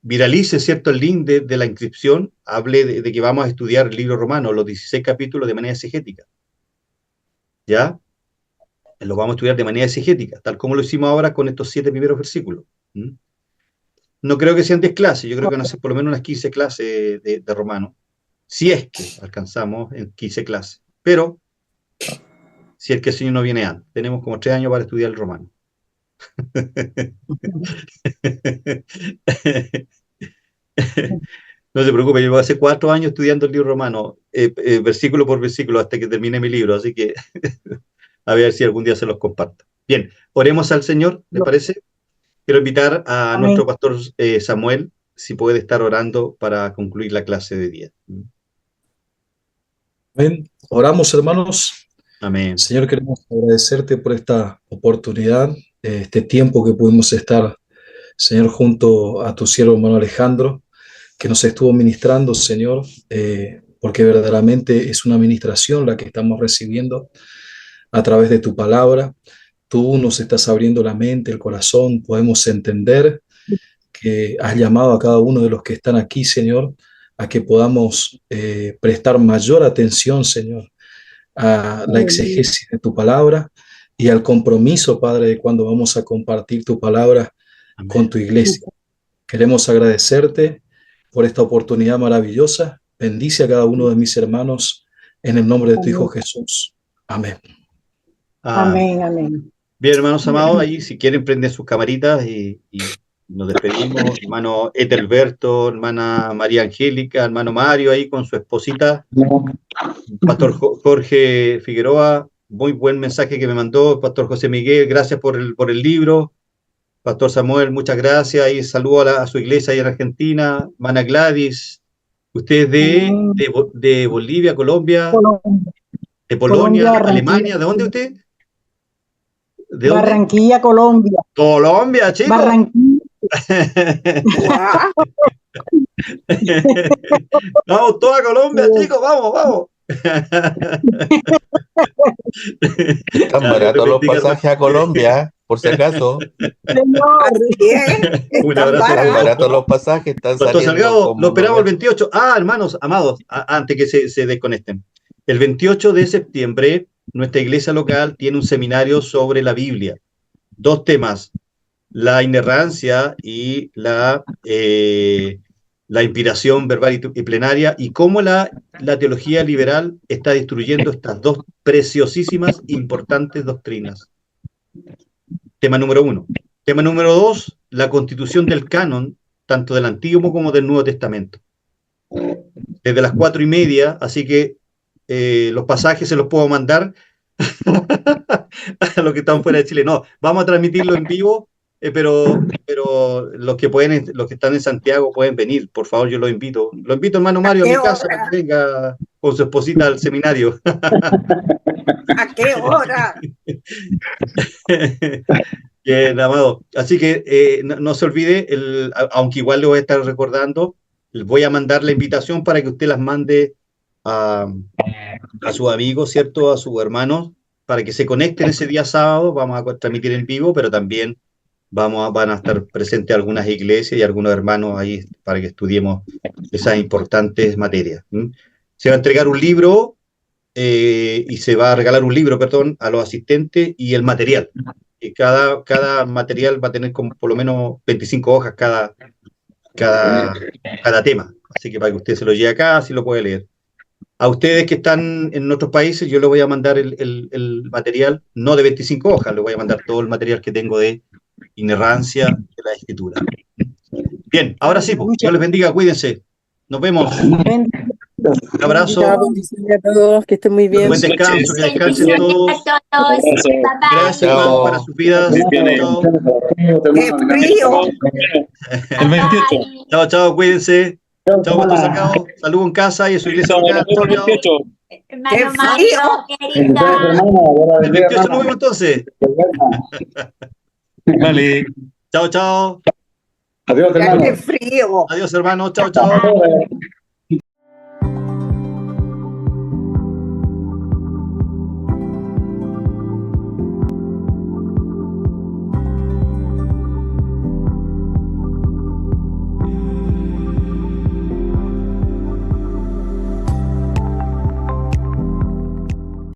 Viralice, ¿cierto?, el link de la inscripción. Hable de que vamos a estudiar el libro romano, los 16 capítulos de manera exegética. ¿Ya? Lo vamos a estudiar de manera exegética, tal como lo hicimos ahora con estos 7 primeros versículos. No creo que sean 10 clases, yo creo que van a ser por lo menos unas 15 clases de romano, si es que alcanzamos en 15 clases. Pero, si es que el Señor no viene antes, tenemos como 3 años para estudiar el romano. No se preocupe, yo voy a hacer 4 años estudiando el libro romano, versículo por versículo, hasta que termine mi libro, así que a ver si algún día se los comparto. Bien, oremos al Señor, ¿le parece? Quiero invitar a nuestro pastor Samuel, si puede estar orando para concluir la clase de día. Amén. Oramos, hermanos. Amén. Señor, queremos agradecerte por esta oportunidad, este tiempo que pudimos estar, Señor, junto a tu siervo hermano Alejandro, que nos estuvo ministrando, Señor, porque verdaderamente es una ministración la que estamos recibiendo a través de tu palabra. Tú nos estás abriendo la mente, el corazón, podemos entender que has llamado a cada uno de los que están aquí, Señor, a que podamos prestar mayor atención, Señor, a la exegesis de tu palabra y al compromiso, Padre, de cuando vamos a compartir tu palabra con tu iglesia. Queremos agradecerte por esta oportunidad maravillosa. Bendice a cada uno de mis hermanos en el nombre de tu Hijo Jesús. Amén. Amén, amén. Bien, hermanos amados, ahí si quieren prenden sus camaritas y nos despedimos. Hermano Etelberto, hermana María Angélica, hermano Mario ahí con su esposita. Pastor Jorge Figueroa, muy buen mensaje que me mandó. Pastor José Miguel, gracias por el libro. Pastor Samuel, muchas gracias. Y saludo a su iglesia ahí en Argentina. Hermana Gladys, usted es de Bolivia, Colombia, de Polonia, Alemania. ¿De dónde usted? ¿De dónde? Barranquilla, Colombia. Colombia, chicos. Barranquilla. Vamos toda Colombia, chicos, vamos. Están baratos los pasajes a Colombia, por si acaso. Un abrazo. Están baratos los pasajes, están Pastor saliendo. Salgado, lo esperamos el 28. Hermanos, amados, antes que se desconecten. El 28 de septiembre, nuestra iglesia local tiene un seminario sobre la Biblia. 2 temas: la inerrancia y la inspiración verbal y plenaria, y cómo la teología liberal está destruyendo estas 2 preciosísimas, importantes doctrinas. Tema número 1. Tema número 2, la constitución del canon, tanto del Antiguo como del Nuevo Testamento. Desde las 4:30, así que los pasajes se los puedo mandar a los que están fuera de Chile. No, vamos a transmitirlo en vivo, pero los que están en Santiago pueden venir. Por favor, yo los invito. Lo invito, hermano Mario, a mi casa, para que venga con su esposita al seminario. ¿A qué hora? Bien, amado. Así que no se olvide, aunque igual le voy a estar recordando, voy a mandar la invitación para que usted las mande a sus amigos, ¿cierto? A sus hermanos, para que se conecten ese día sábado. Vamos a transmitir en vivo, pero también van a estar presentes algunas iglesias y algunos hermanos ahí para que estudiemos esas importantes materias. Se va a entregar un libro y se va a regalar un libro, perdón, a los asistentes y el material. Y cada material va a tener como por lo menos 25 hojas cada tema. Así que para que usted se lo lleve acá, así lo puede leer. A ustedes que están en otros países, yo les voy a mandar el material, no de 25 hojas, les voy a mandar todo el material que tengo de inerrancia de la escritura. Bien, ahora sí, pues, Dios les bendiga, cuídense. Nos vemos. Un abrazo. Bendiciones a todos, que estén muy bien. Buen descanso, que descansen todos. Gracias, hermano, para sus vidas. Chao. ¡Qué frío! El 28. Chao, chao, cuídense. Chao, Pastor Salgado. Saludos en casa y en su iglesia local. Chao, chao. ¡Qué frío! El 28 nos vemos entonces. Vale. Chao, chao. Adiós, hermano. ¡Qué frío! Adiós, hermano. Chao, chao.